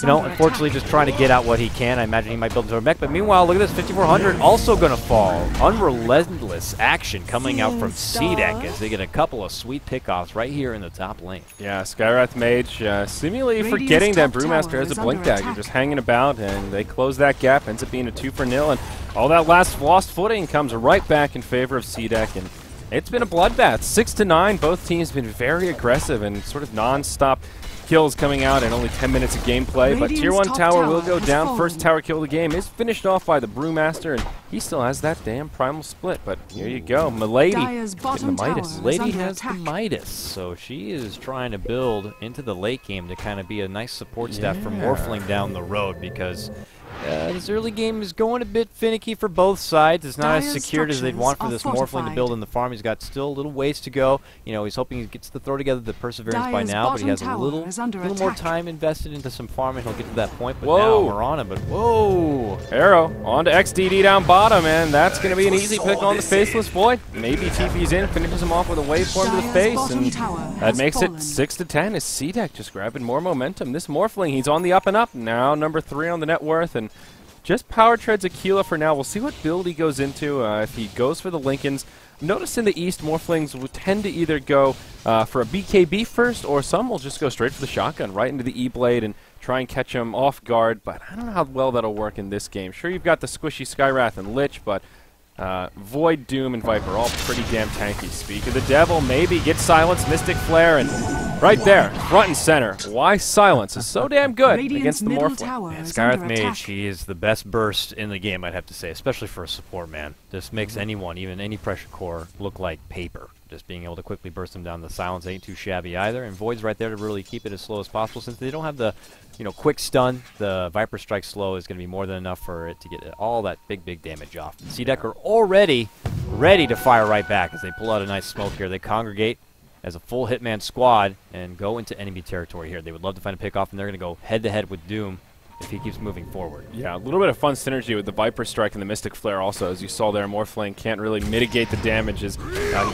[SPEAKER 3] unfortunately just trying to get out what he can. I imagine he might build into a mech, but meanwhile, look at this, 5400 also going to fall. Unrelentless action coming out from CDEC as they get a couple of sweet pickoffs right here in the top lane.
[SPEAKER 2] Yeah, Skywrath Mage seemingly forgetting that Brewmaster has a Blink Dagger, just hanging about, and they close that gap. Ends up being a 2-for-0, and all that last lost footing comes right back in favor of CDEC, and it's been a bloodbath. 6-9, both teams been very aggressive and sort of non-stop kills coming out in only 10 minutes of gameplay. But Tier 1 tower will go down. First tower kill of the game is finished off by the Brewmaster, and he still has that damn Primal Split. But here you go, Milady getting the Midas.
[SPEAKER 3] Lady has the Midas, so she is trying to build into the late game to kind of be a nice support staff for Morphling down the road, because This early game is going a bit finicky for both sides. It's not as
[SPEAKER 4] Dire's
[SPEAKER 3] secured as they'd want for this
[SPEAKER 4] structures are
[SPEAKER 3] Morphling to build in the farm. He's got still a little ways to go. You know, he's hoping he gets to throw together the Perseverance by
[SPEAKER 4] Dire's
[SPEAKER 3] now, but he has a
[SPEAKER 4] bottom
[SPEAKER 3] little,
[SPEAKER 4] tower is under
[SPEAKER 3] more
[SPEAKER 4] attack.
[SPEAKER 3] time invested into some farming. He'll get to that point, but
[SPEAKER 2] Whoa.
[SPEAKER 3] now we're on him. But whoa!
[SPEAKER 2] Arrow on to XDD down bottom, and that's going to be an easy pick on the Faceless Void. Maybe TP's in, finishes him off with a waveform to the
[SPEAKER 4] Dire's
[SPEAKER 2] face,
[SPEAKER 4] bottom
[SPEAKER 2] and
[SPEAKER 4] tower
[SPEAKER 2] that
[SPEAKER 4] has
[SPEAKER 2] makes
[SPEAKER 4] fallen.
[SPEAKER 2] it 6-10 as CDEC just grabbing more momentum. This Morphling, he's on the up and up. Now number 3 on the net worth, and just power treads Aquila for now. We'll see what build he goes into. If he goes for the Lincolns, notice in the East, Morphlings will tend to either go for a BKB first, or some will just go straight for the shotgun, right into the E-Blade and try and catch him off guard. But I don't know how well that'll work in this game. Sure, you've got the squishy Skywrath and Lich, but Void, Doom, and Viper all pretty damn tanky. Speak of the Devil, maybe get Silence, Mystic Flare, and right there, front and center. Why Silence is so damn good
[SPEAKER 4] Radiant's
[SPEAKER 2] against the
[SPEAKER 4] middle
[SPEAKER 2] Morphling.
[SPEAKER 4] tower
[SPEAKER 3] Man,
[SPEAKER 4] is
[SPEAKER 3] Skywrath
[SPEAKER 4] under
[SPEAKER 3] Mage,
[SPEAKER 4] attack.
[SPEAKER 3] he is the best burst in the game, I'd have to say, especially for a support man. Just makes anyone, even any pressure core, look like paper. Just being able to quickly burst them down. The Silence ain't too shabby either, and Void's right there to really keep it as slow as possible. Since they don't have the, quick stun, the Viper Strike slow is going to be more than enough for it to get all that big damage off. CDEC are already ready to fire right back as they pull out a nice smoke here. They congregate as a full Hitman squad and go into enemy territory here. They would love to find a pick-off, and they're going to go head-to-head with Doom if he keeps moving forward.
[SPEAKER 2] Yeah, a little bit of fun synergy with the Viper Strike and the Mystic Flare also. As you saw there, Morphling can't really mitigate the damages. He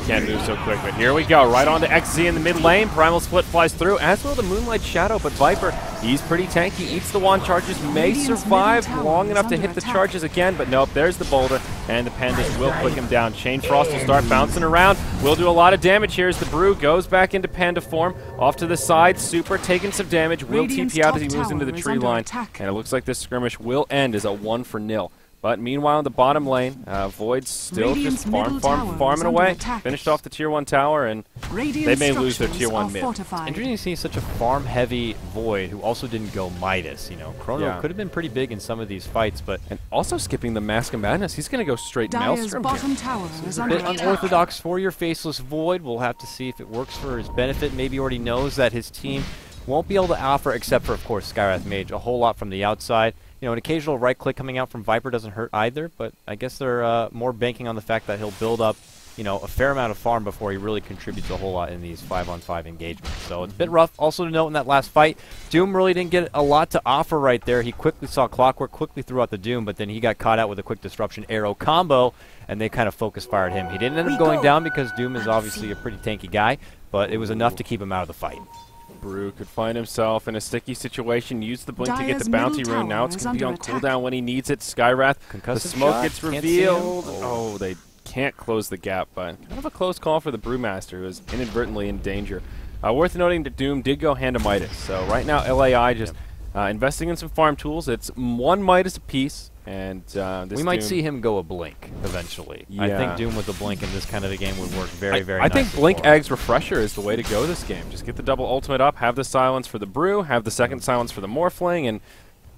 [SPEAKER 2] can't move so quick. But here we go, right on to XZ in the mid lane. Primal Split flies through, as will the Moonlight Shadow. But Viper, he's pretty tanky. Eats the wand charges, may
[SPEAKER 4] Radiant's
[SPEAKER 2] survive
[SPEAKER 4] middle tower
[SPEAKER 2] long
[SPEAKER 4] is
[SPEAKER 2] enough to
[SPEAKER 4] under
[SPEAKER 2] hit the
[SPEAKER 4] attack.
[SPEAKER 2] charges again. But nope, there's the boulder. And the Pandas will click him down. Chain Frost will start bouncing around. Will do a lot of damage here as the Brew goes back into Panda form. Off to the side, Super taking some damage. Will
[SPEAKER 4] Radiant's
[SPEAKER 2] TP out as he
[SPEAKER 4] top
[SPEAKER 2] moves into the
[SPEAKER 4] tower is
[SPEAKER 2] tree
[SPEAKER 4] under
[SPEAKER 2] line.
[SPEAKER 4] attack.
[SPEAKER 2] And it looks like this skirmish will end as a 1-0. But meanwhile, in the bottom lane, Void's still
[SPEAKER 4] Radiant's
[SPEAKER 2] just
[SPEAKER 4] middle tower is
[SPEAKER 2] farming
[SPEAKER 4] under
[SPEAKER 2] away.
[SPEAKER 4] attack.
[SPEAKER 2] Finished off the Tier 1 tower, and
[SPEAKER 4] Radiant
[SPEAKER 2] they may lose their
[SPEAKER 4] structures
[SPEAKER 2] Tier 1
[SPEAKER 4] are
[SPEAKER 2] mid.
[SPEAKER 4] fortified.
[SPEAKER 3] Interesting to see such a farm-heavy Void who also didn't go Midas. Chrono
[SPEAKER 2] Yeah.
[SPEAKER 3] could have been pretty big in some of these fights, but
[SPEAKER 2] And also skipping the Mask of Madness. He's going to go straight
[SPEAKER 4] Dire's
[SPEAKER 2] Maelstrom
[SPEAKER 4] bottom
[SPEAKER 2] here.
[SPEAKER 4] tower is
[SPEAKER 3] a
[SPEAKER 4] under
[SPEAKER 3] bit
[SPEAKER 4] attack.
[SPEAKER 3] unorthodox for your Faceless Void. We'll have to see if it works for his benefit. Maybe he already knows that his team won't be able to offer, except for, of course, Skywrath Mage, a whole lot from the outside. An occasional right-click coming out from Viper doesn't hurt either, but I guess they're more banking on the fact that he'll build up, a fair amount of farm before he really contributes a whole lot in these 5-on-5 engagements. So it's a bit rough. Also to note in that last fight, Doom really didn't get a lot to offer right there. He quickly saw Clockwork, quickly threw out the Doom, but then he got caught out with a quick Disruption Arrow combo, and they kind of focus-fired him. He didn't end up going down because Doom is obviously a pretty tanky guy, but it was enough to keep him out of the fight.
[SPEAKER 2] Brew could find himself in a sticky situation. Use the blink to get
[SPEAKER 4] Dire's
[SPEAKER 2] the bounty
[SPEAKER 4] middle
[SPEAKER 2] rune. Now
[SPEAKER 4] tower
[SPEAKER 2] it's
[SPEAKER 4] is
[SPEAKER 2] going to be on
[SPEAKER 4] under attack.
[SPEAKER 2] cooldown when he needs it. Skywrath, the
[SPEAKER 3] Concussive
[SPEAKER 2] smoke
[SPEAKER 3] shot.
[SPEAKER 2] gets
[SPEAKER 3] Can't see him.
[SPEAKER 2] revealed. Oh, they can't close the gap, but kind of a close call for the Brewmaster, who is inadvertently in danger. Worth noting that Doom did go hand to Midas. So right now, LAI just investing in some farm tools. It's 1 Midas apiece. And this
[SPEAKER 3] We might
[SPEAKER 2] Doom,
[SPEAKER 3] see him go a Blink eventually. I
[SPEAKER 2] Yeah.
[SPEAKER 3] think Doom with a Blink in this kind of a game would work very
[SPEAKER 2] I
[SPEAKER 3] nicely
[SPEAKER 2] think Blink
[SPEAKER 3] for him.
[SPEAKER 2] Egg's Refresher is the way to go this game. Just get the double ultimate up, have the silence for the Brew, have the second silence for the Morphling, and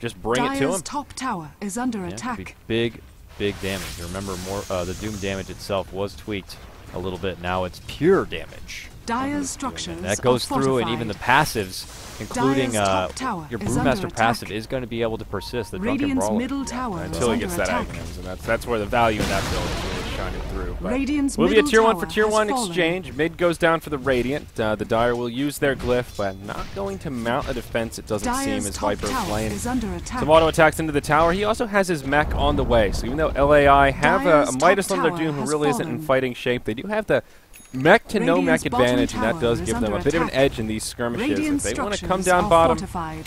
[SPEAKER 2] just bring it to
[SPEAKER 4] Dire's
[SPEAKER 2] him.
[SPEAKER 4] top tower is under
[SPEAKER 3] Yeah,
[SPEAKER 4] attack.
[SPEAKER 3] big damage. Remember, the Doom damage itself was tweaked a little bit. Now it's pure damage.
[SPEAKER 4] Dire's structures
[SPEAKER 3] And that goes
[SPEAKER 4] are
[SPEAKER 3] through, and even the
[SPEAKER 4] fortified.
[SPEAKER 3] passives, including
[SPEAKER 4] Dire's top tower
[SPEAKER 3] your
[SPEAKER 4] is under
[SPEAKER 3] Brewmaster
[SPEAKER 4] attack.
[SPEAKER 3] passive, is going to be able to persist. The Drunken
[SPEAKER 4] Radiant's
[SPEAKER 3] Brawler.
[SPEAKER 4] middle tower is
[SPEAKER 2] Until he
[SPEAKER 4] under
[SPEAKER 2] gets that
[SPEAKER 4] attack.
[SPEAKER 2] Aghanims, and that's where the value in that build is really shining through. But
[SPEAKER 4] Radiant's
[SPEAKER 2] will be a
[SPEAKER 4] middle
[SPEAKER 2] Tier 1
[SPEAKER 4] tower
[SPEAKER 2] for Tier
[SPEAKER 4] has
[SPEAKER 2] 1
[SPEAKER 4] fallen.
[SPEAKER 2] exchange. Mid goes down for the Radiant. The Dire will use their Glyph, but not going to mount a defense, it doesn't seem,
[SPEAKER 4] Dire's
[SPEAKER 2] as
[SPEAKER 4] top
[SPEAKER 2] Viper is
[SPEAKER 4] tower
[SPEAKER 2] playing.
[SPEAKER 4] is under attack.
[SPEAKER 2] Some auto attacks into the tower. He also has his mech on the way. So even though LAI have
[SPEAKER 4] Dire's
[SPEAKER 2] a
[SPEAKER 4] top
[SPEAKER 2] Midas on their
[SPEAKER 4] tower
[SPEAKER 2] Doom who
[SPEAKER 4] has
[SPEAKER 2] really isn't in
[SPEAKER 4] fallen.
[SPEAKER 2] fighting shape, they do have the mech to no mech
[SPEAKER 4] Radiant's bottom
[SPEAKER 2] advantage, and that
[SPEAKER 4] tower
[SPEAKER 2] does
[SPEAKER 4] is
[SPEAKER 2] give them a
[SPEAKER 4] under
[SPEAKER 2] bit of an
[SPEAKER 4] attack.
[SPEAKER 2] edge in these skirmishes.
[SPEAKER 4] Radiant
[SPEAKER 2] If they want to come
[SPEAKER 4] structures
[SPEAKER 2] down
[SPEAKER 4] are
[SPEAKER 2] bottom
[SPEAKER 4] fortified.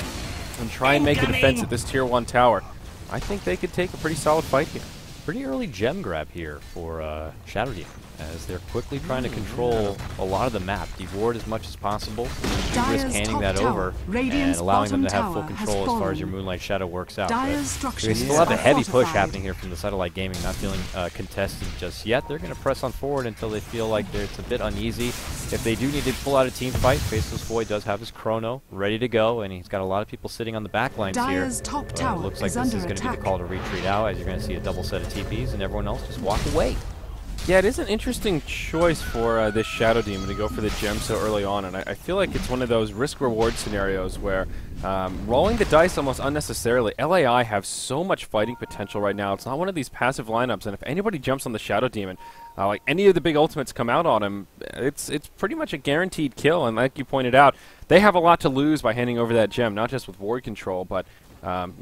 [SPEAKER 2] and try and make a defense at this Tier 1 tower, I think they could take a pretty solid fight here.
[SPEAKER 3] Pretty early gem grab here for Shadow Demon, as they're quickly trying to control a lot of the map, deward as much as possible,
[SPEAKER 4] Dire's
[SPEAKER 3] risk handing
[SPEAKER 4] top
[SPEAKER 3] that
[SPEAKER 4] tower,
[SPEAKER 3] over,
[SPEAKER 4] Radiant's
[SPEAKER 3] and allowing them to
[SPEAKER 4] bottom
[SPEAKER 3] have full
[SPEAKER 4] tower has
[SPEAKER 3] control as far as your
[SPEAKER 4] fallen.
[SPEAKER 3] Moonlight Shadow works out.
[SPEAKER 4] Dire's
[SPEAKER 3] But
[SPEAKER 4] structures
[SPEAKER 3] they still have a
[SPEAKER 4] are
[SPEAKER 3] heavy push
[SPEAKER 4] fortified.
[SPEAKER 3] happening here from the side of LaiG Gaming, not feeling contested just yet. They're going to press on forward until they feel like it's a bit uneasy. If they do need to pull out a team fight, Faceless Void does have his Chrono ready to go, and he's got a lot of people sitting on the back lines here.
[SPEAKER 4] Dire's top tower
[SPEAKER 3] Looks like
[SPEAKER 4] is
[SPEAKER 3] this
[SPEAKER 4] under
[SPEAKER 3] is going to be
[SPEAKER 4] attack.
[SPEAKER 3] the call to retreat out, as you're going to see a double set of TPs, and everyone else just walk away.
[SPEAKER 2] Yeah, it is an interesting choice for this Shadow Demon to go for the gem so early on, and I feel like it's one of those risk-reward scenarios where rolling the dice almost unnecessarily. LAI have so much fighting potential right now. It's not one of these passive lineups, and if anybody jumps on the Shadow Demon, like any of the big ultimates come out on him, it's pretty much a guaranteed kill, and like you pointed out, they have a lot to lose by handing over that gem, not just with ward control, but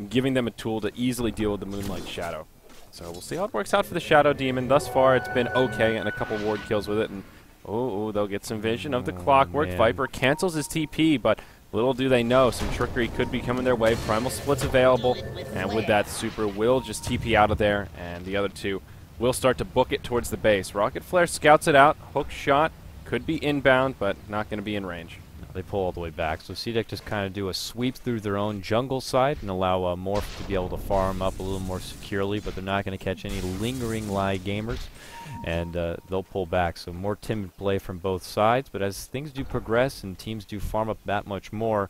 [SPEAKER 2] giving them a tool to easily deal with the Moonlight Shadow. So we'll see how it works out for the Shadow Demon. Thus far, it's been okay, and a couple ward kills with it. And they'll get some vision of the Clockwork.
[SPEAKER 3] Man.
[SPEAKER 2] Viper cancels his TP, but little do they know, some trickery could be coming their way. Primal Split's available, and with that, Super will just TP out of there, and the other two will start to book it towards the base. Rocket Flare scouts it out. Hook shot could be inbound, but not going to be in range.
[SPEAKER 3] They pull all the way back. So CDEC just kind of do a sweep through their own jungle side and allow Morph to be able to farm up a little more securely, but they're not going to catch any lingering LaiG gamers, and they'll pull back. So more timid play from both sides, but as things do progress and teams do farm up that much more,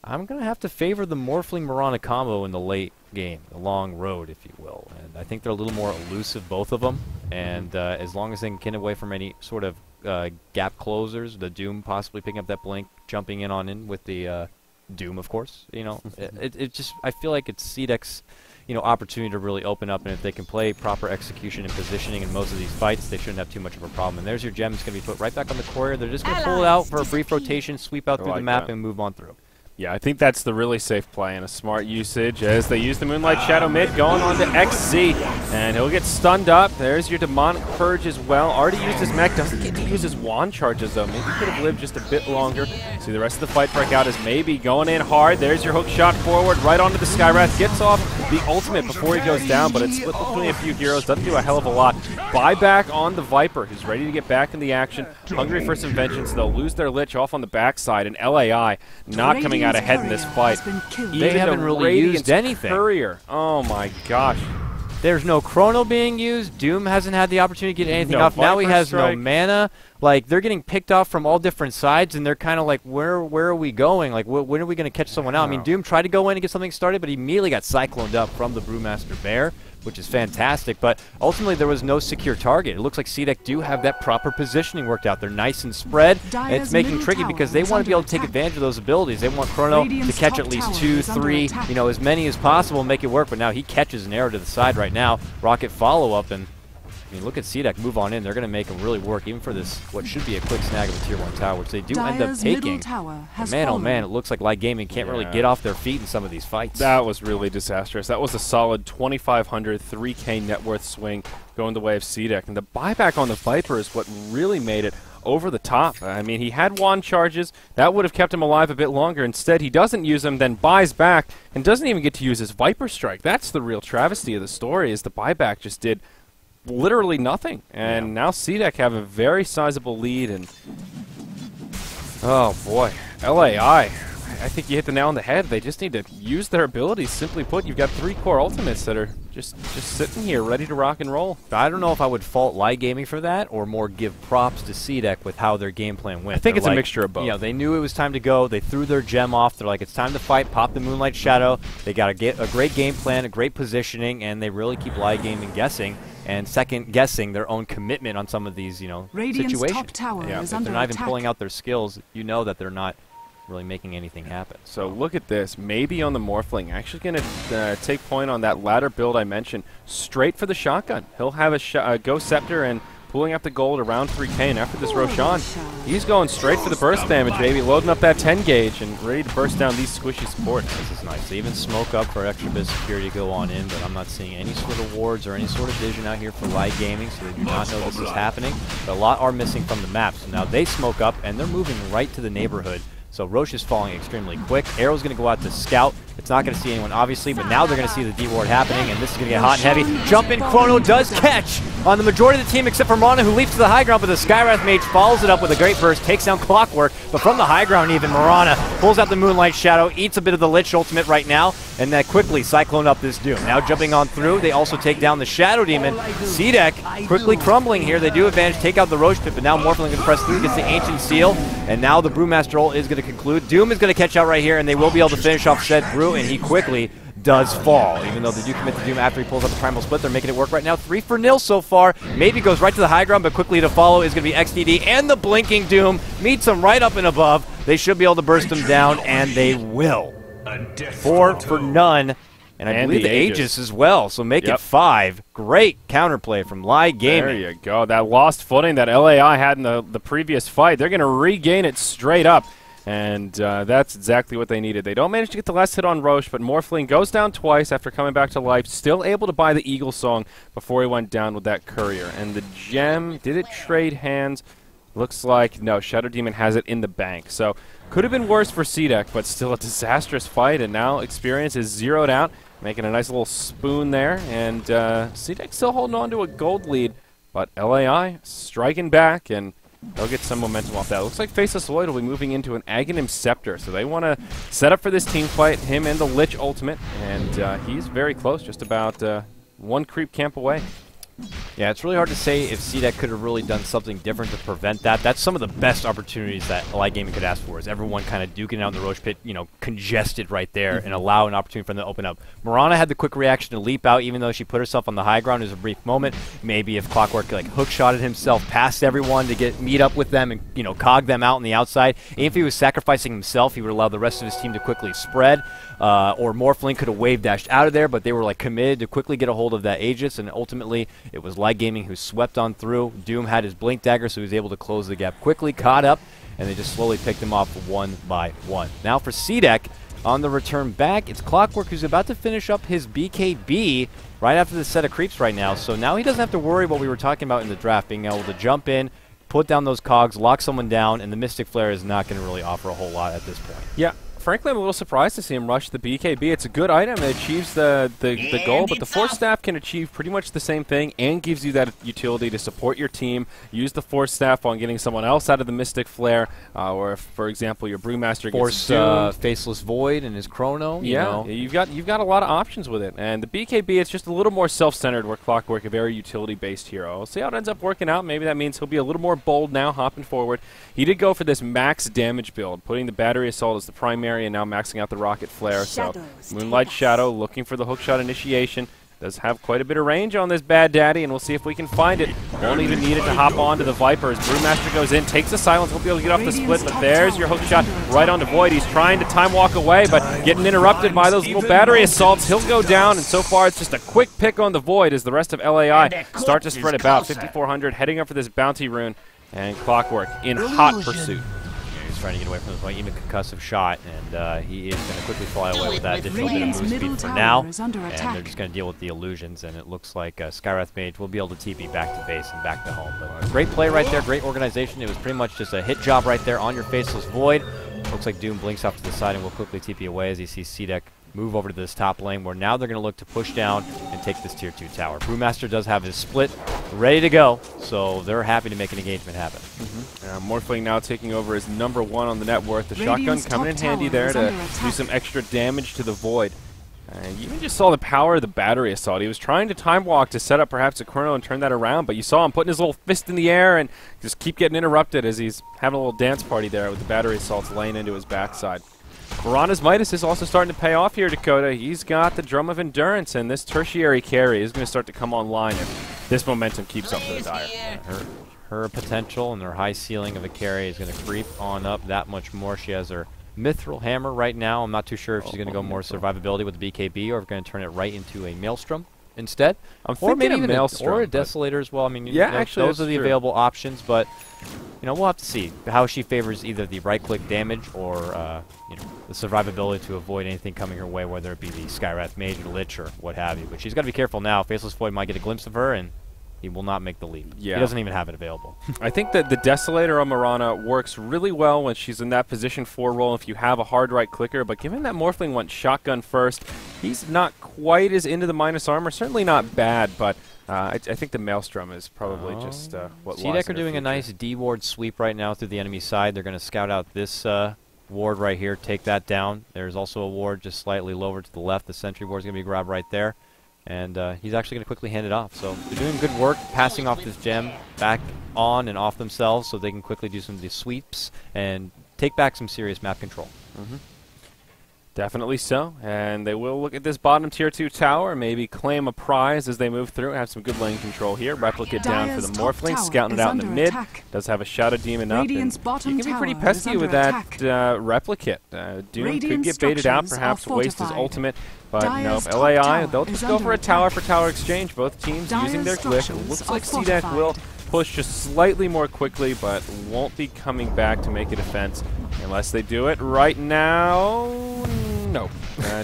[SPEAKER 3] I'm going to have to favor the Morphling Mirana combo in the late game, the long road, if you will. And I think they're a little more elusive, both of them, and as long as they can get away from any sort of gap closers, the Doom possibly picking up that blink, jumping in on in with the Doom, of course. You know, it just, I feel like it's CDEC's, you know, opportunity to really open up, and if they can play proper execution and positioning in most of these fights, they shouldn't have too much of a problem. And there's your gem. It's going to be put right back on the courier. They're just going to pull it out for a brief rotation, sweep out through the map, and move on through.
[SPEAKER 2] Yeah, I think that's the really safe play and a smart usage as they use the Moonlight Shadow mid, going on to XZ, and he'll get stunned up. There's your Demonic Purge as well. Already used his mech, doesn't get to use his wand charges though. Maybe could have lived just a bit longer. See the rest of the fight break out as Maybe going in hard. There's your hook shot forward, right onto the Skywrath. Gets off the ultimate before he goes down, but it's split between a few heroes. Doesn't do a hell of a lot. Buyback on the Viper, who's ready to get back in the action. Hungry for some vengeance. They'll lose their Lich off on the backside, and LAI not coming out ahead in this fight.
[SPEAKER 3] They haven't really used anything.
[SPEAKER 2] Courier. Oh my gosh.
[SPEAKER 3] There's no Chrono being used. Doom hasn't had the opportunity to get anything
[SPEAKER 2] No
[SPEAKER 3] off. Now he
[SPEAKER 2] Viper
[SPEAKER 3] has
[SPEAKER 2] strike.
[SPEAKER 3] no mana. Like, they're getting picked off from all different sides, and they're kind of like, where are we going? Like, when are we going to catch someone out? I mean, Doom tried to go in and get something started, but he immediately got cycloned up from the Brewmaster Bear, which is fantastic. But ultimately, there was no secure target. It looks like CDEC do have that proper positioning worked out. They're nice and spread, and it's making tricky because they want to be able to take advantage of those abilities. They want Chrono to catch at least 2, 3, you know, as many as possible and make it work. But now he catches an arrow to the side right now. Rocket follow-up, and I mean, look at CDEC move on in. They're going to make him really work, even for this, what should be a quick snag of a Tier 1 tower, which they do end up taking. But man, oh man, it looks like LaiG Gaming can't really get off their feet in some of these fights.
[SPEAKER 2] That was really disastrous. That was a solid 2,500, 3K net worth swing going the way of CDEC. And the buyback on the Viper is what really made it over the top. I mean, he had wand charges. That would have kept him alive a bit longer. Instead, he doesn't use them, then buys back, and doesn't even get to use his Viper Strike. That's the real travesty of the story, is the buyback just did literally nothing, and now CDEC have a very sizable lead, and oh boy, LAI, I think you hit the nail on the head. They just need to use their abilities. Simply put, you've got 3 core ultimates that are just sitting here ready to rock and roll.
[SPEAKER 3] I don't know if I would fault LaiG Gaming for that, or more give props to CDEC with how their game plan went.
[SPEAKER 2] I think
[SPEAKER 3] They're
[SPEAKER 2] it's
[SPEAKER 3] like,
[SPEAKER 2] a mixture of both.
[SPEAKER 3] You know, they knew it was time to go. They threw their gem off. They're like, it's time to fight. Pop the Moonlight Shadow. They got a great game plan, a great positioning, and they really keep LaiG Gaming guessing and second guessing their own commitment on some of these, you know, situations.
[SPEAKER 4] Top tower is
[SPEAKER 3] if
[SPEAKER 4] under
[SPEAKER 3] they're not even
[SPEAKER 4] attack.
[SPEAKER 3] pulling out their skills, you know that they're not really making anything happen.
[SPEAKER 2] So look at this. Maybe on the Morphling. Actually going to take point on that ladder build I mentioned. Straight for the shotgun. He'll have a Ghost Scepter and pulling up the gold around 3K. And after this Roshan, he's going straight for the burst damage, baby. Loading up that 10 gauge and ready to burst down these squishy supports.
[SPEAKER 3] This is nice. They even smoke up for extra bit of security to go on in, but I'm not seeing any sort of wards or any sort of vision out here for LaiG Gaming, so they do not know this is happening. But a lot are missing from the map. So now they smoke up, and they're moving right to the neighborhood. So Roche is falling extremely quick. Arrow's going to go out to scout. It's not going to see anyone, obviously, but now they're going to see the D-ward happening, and this is going to get hot and heavy. Jump in, Chrono does catch on the majority of the team, except for Mirana, who leaps to the high ground, but the Skywrath Mage follows it up with a great burst, takes down Clockwork, but from the high ground even, Mirana pulls out the Moonlight Shadow, eats a bit of the Lich ultimate right now, and then quickly Cyclone up this Doom. Now jumping on through, they also take down the Shadow Demon. CDEC quickly crumbling here. They do advantage, take out the Roche Pit, but now Morphling going to press through, gets the Ancient Seal, and now the Brewmaster ult is going to conclude. Doom is going to catch out right here, and they will be able to finish off said Brew, and he quickly does fall. Even though they do commit to Doom after he pulls up the Primal Split, they're making it work right now. 3-0 so far. Maybe goes right to the high ground, but quickly to follow is going to be XDD and the Blinking Doom. Meets him right up and above. They should be able to burst him down, and they will. 4 for none. And I believe the Aegis as well, so make it 5. Great counterplay from LaiG Gaming.
[SPEAKER 2] There you go. That lost footing that LAI had in the previous fight, they're going to regain it straight up. And that's exactly what they needed. They don't manage to get the last hit on Roche, but Morphling goes down twice after coming back to life, still able to buy the Eagle Song before he went down with that Courier. And the gem, did it trade hands? Looks like, no, Shadow Demon has it in the bank. So could have been worse for CDEC, but still a disastrous fight, and now Experience is zeroed out, making a nice little spoon there. And CDEC still holding on to a gold lead, but LAI striking back, and they'll get some momentum off that. Looks like Faceless Void will be moving into an Aghanim Scepter, so they want to set up for this team fight, him and the Lich Ultimate, and he's very close, just about 1 creep camp away.
[SPEAKER 3] Yeah, it's really hard to say if CDEC could have really done something different to prevent that. That's some of the best opportunities that LaiG Gaming could ask for, is everyone kind of duking out in the Roche pit, you know, congested right there, and allow an opportunity for them to open up. Marana had the quick reaction to leap out, even though she put herself on the high ground. It was a brief moment. Maybe if Clockwork like hook-shotted himself past everyone to meet up with them and, you know, cog them out on the outside. And if he was sacrificing himself, he would allow the rest of his team to quickly spread. Or Morphling could have wave dashed out of there, but they were like committed to quickly get a hold of that Aegis, and ultimately it was LaiG Gaming who swept on through. Doom had his Blink Dagger, so he was able to close the gap quickly, caught up, and they just slowly picked him off 1 by 1. Now for CDEC, on the return back, it's Clockwork who's about to finish up his BKB right after the set of creeps right now, so now he doesn't have to worry what we were talking about in the draft, being able to jump in, put down those cogs, lock someone down, and the Mystic Flare is not going to really offer a whole lot at this point.
[SPEAKER 2] Yeah. Frankly, I'm a little surprised to see him rush the BKB. It's a good item. It achieves the goal, but the Force Staff can achieve pretty much the same thing and gives you that utility to support your team. Use the Force Staff on getting someone else out of the Mystic Flare, or if, for example, your Brewmaster gets doomed.
[SPEAKER 3] Faceless Void and his Chrono. You know.
[SPEAKER 2] You've got a lot of options with it. And the BKB, it's just a little more self-centered, where Clockwork, a very utility-based hero. We'll see how it ends up working out. Maybe that means he'll be a little more bold now, hopping forward. He did go for this max damage build, putting the Battery Assault as the primary and now maxing out the Rocket Flare. So Moonlight Shadow looking for the hookshot initiation. Does have quite a bit of range on this bad daddy, and we'll see if we can find it. Won't even need it to hop onto the Vipers. Brewmaster goes in, takes the silence, won't be able to get off the split, but there's your hookshot right onto Void. He's trying to time walk away, but getting interrupted by those little battery assaults. He'll go down, and so far it's just a quick pick on the Void as the rest of LAI start to spread about. 5,400 heading up for this bounty rune, and Clockwork in hot pursuit.
[SPEAKER 3] Trying to get away from this even concussive shot, and he is going to quickly fly away with that additional bit of move speed for now, and they're just going to deal with the illusions, and it looks like Skywrath Mage will be able to TP back to base and back to home. But great play right there, great organization. It was pretty much just a hit job right there on your Faceless Void. Looks like Doom blinks off to the side and will quickly TP away as he sees CDEC move over to this top lane, where now they're going to look to push down and take this tier 2 tower. Brewmaster does have his split ready to go, so they're happy to make an engagement happen.
[SPEAKER 2] Morphling now taking over as #1 on the net worth. The shotgun coming in handy there to do some extra damage to the Void. You even just saw the power of the Battery Assault. He was trying to time walk to set up perhaps a Chrono and turn that around, but you saw him putting his little fist in the air and just keep getting interrupted as he's having a little dance party there with the Battery Assaults laying into his backside. Piranha's Midas is also starting to pay off here, Dakota. He's got the Drum of Endurance, and this tertiary carry is going to start to come online if this momentum keeps up for the Dire.
[SPEAKER 3] Her potential and her high ceiling of a carry is going to creep on up that much more. She has her Mithril Hammer right now. I'm not too sure if she's going to go more survivability with the BKB or if going to turn it right into a Maelstrom instead.
[SPEAKER 2] Or maybe even Maelstrom.
[SPEAKER 3] Or a Desolator as well. I mean,
[SPEAKER 2] yeah, actually,
[SPEAKER 3] those are the available options, but you know, we'll have to see how she favors either the right-click damage or you know, the survivability to avoid anything coming her way, whether it be the Skywrath Mage or Lich or what have you. But she's got to be careful now. Faceless Void might get a glimpse of her, and he will not make the leap.
[SPEAKER 2] Yeah.
[SPEAKER 3] He doesn't even have it available.
[SPEAKER 2] I think that the Desolator on Marana works really well when she's in that position 4 role if you have a hard right clicker, but given that Morphling went shotgun first, he's not quite as into the minus armor. Certainly not bad, but I think the Maelstrom is probably just what
[SPEAKER 3] CDEC are doing a nice D-ward sweep right now through the enemy side. They're going to scout out this ward right here, take that down. There's also a ward just slightly lower to the left. The sentry ward is going to be grabbed right there. And he's actually going to quickly hand it off. So they're doing good work passing off this gem back on and off themselves so they can quickly do some of these sweeps and take back some serious map control.
[SPEAKER 2] Definitely so, and they will look at this bottom tier 2 tower, maybe claim a prize as they move through. Have some good lane control here. Replicate down for
[SPEAKER 4] Dire's
[SPEAKER 2] the
[SPEAKER 4] top
[SPEAKER 2] Morphling,
[SPEAKER 4] tower
[SPEAKER 2] scouting it
[SPEAKER 4] is
[SPEAKER 2] out in the
[SPEAKER 4] under
[SPEAKER 2] mid.
[SPEAKER 4] attack.
[SPEAKER 2] Does have a Shadow Demon up, and
[SPEAKER 4] Radiant's
[SPEAKER 2] he
[SPEAKER 4] bottom
[SPEAKER 2] can be pretty
[SPEAKER 4] tower
[SPEAKER 2] pesky
[SPEAKER 4] is
[SPEAKER 2] with
[SPEAKER 4] under
[SPEAKER 2] that
[SPEAKER 4] attack.
[SPEAKER 2] Replicate. Doom could
[SPEAKER 4] Radiant
[SPEAKER 2] get baited out,
[SPEAKER 4] structures
[SPEAKER 2] perhaps
[SPEAKER 4] are
[SPEAKER 2] waste his
[SPEAKER 4] fortified.
[SPEAKER 2] ultimate, but
[SPEAKER 4] Dire's
[SPEAKER 2] no,
[SPEAKER 4] top
[SPEAKER 2] LAI,
[SPEAKER 4] tower
[SPEAKER 2] they'll
[SPEAKER 4] is
[SPEAKER 2] just go for
[SPEAKER 4] under
[SPEAKER 2] a
[SPEAKER 4] attack.
[SPEAKER 2] tower-for-tower exchange, both teams using their
[SPEAKER 4] Dire's
[SPEAKER 2] glitch. It looks
[SPEAKER 4] structures
[SPEAKER 2] like
[SPEAKER 4] are
[SPEAKER 2] CDEC will
[SPEAKER 4] fortified.
[SPEAKER 2] push just slightly more quickly, but won't be coming back to make a defense unless they do it right now. Nope.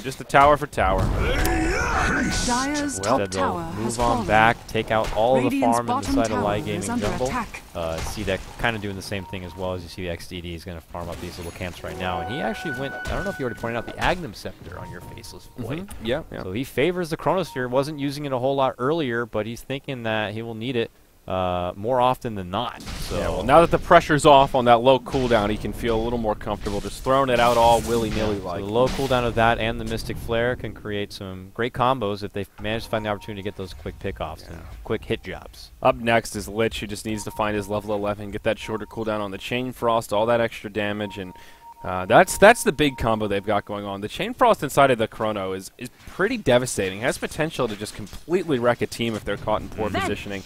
[SPEAKER 2] Just a tower for tower.
[SPEAKER 4] Dire's
[SPEAKER 3] Well,
[SPEAKER 4] top
[SPEAKER 3] they'll
[SPEAKER 4] tower has
[SPEAKER 3] move on
[SPEAKER 4] fallen.
[SPEAKER 3] back, take out all of the
[SPEAKER 4] Radiant's
[SPEAKER 3] farm in the
[SPEAKER 4] bottom
[SPEAKER 3] side of
[SPEAKER 4] tower
[SPEAKER 3] LaiG
[SPEAKER 4] is
[SPEAKER 3] Gaming
[SPEAKER 4] under
[SPEAKER 3] jungle.
[SPEAKER 4] attack.
[SPEAKER 3] CDEC kind of doing the same thing as well. As you see, XDD is going to farm up these little camps right now. And he actually went, I don't know if you already pointed out, the Agnum Scepter on your Faceless Void.
[SPEAKER 2] Yeah.
[SPEAKER 3] So he favors the Chronosphere. Wasn't using it a whole lot earlier, but he's thinking that he will need it more often than not. So
[SPEAKER 2] Yeah, well, now that the pressure's off on that low cooldown, he can feel a little more comfortable just throwing it out all willy-nilly
[SPEAKER 3] so
[SPEAKER 2] like.
[SPEAKER 3] the low cooldown of that and the Mystic Flare can create some great combos if they manage to find the opportunity to get those quick pickoffs and quick hit jobs.
[SPEAKER 2] Up next is Lich, who just needs to find his level 11, get that shorter cooldown on the Chain Frost, all that extra damage, and that's the big combo they've got going on. The Chain Frost inside of the Chrono is pretty devastating. Has potential to just completely wreck a team if they're caught in poor positioning.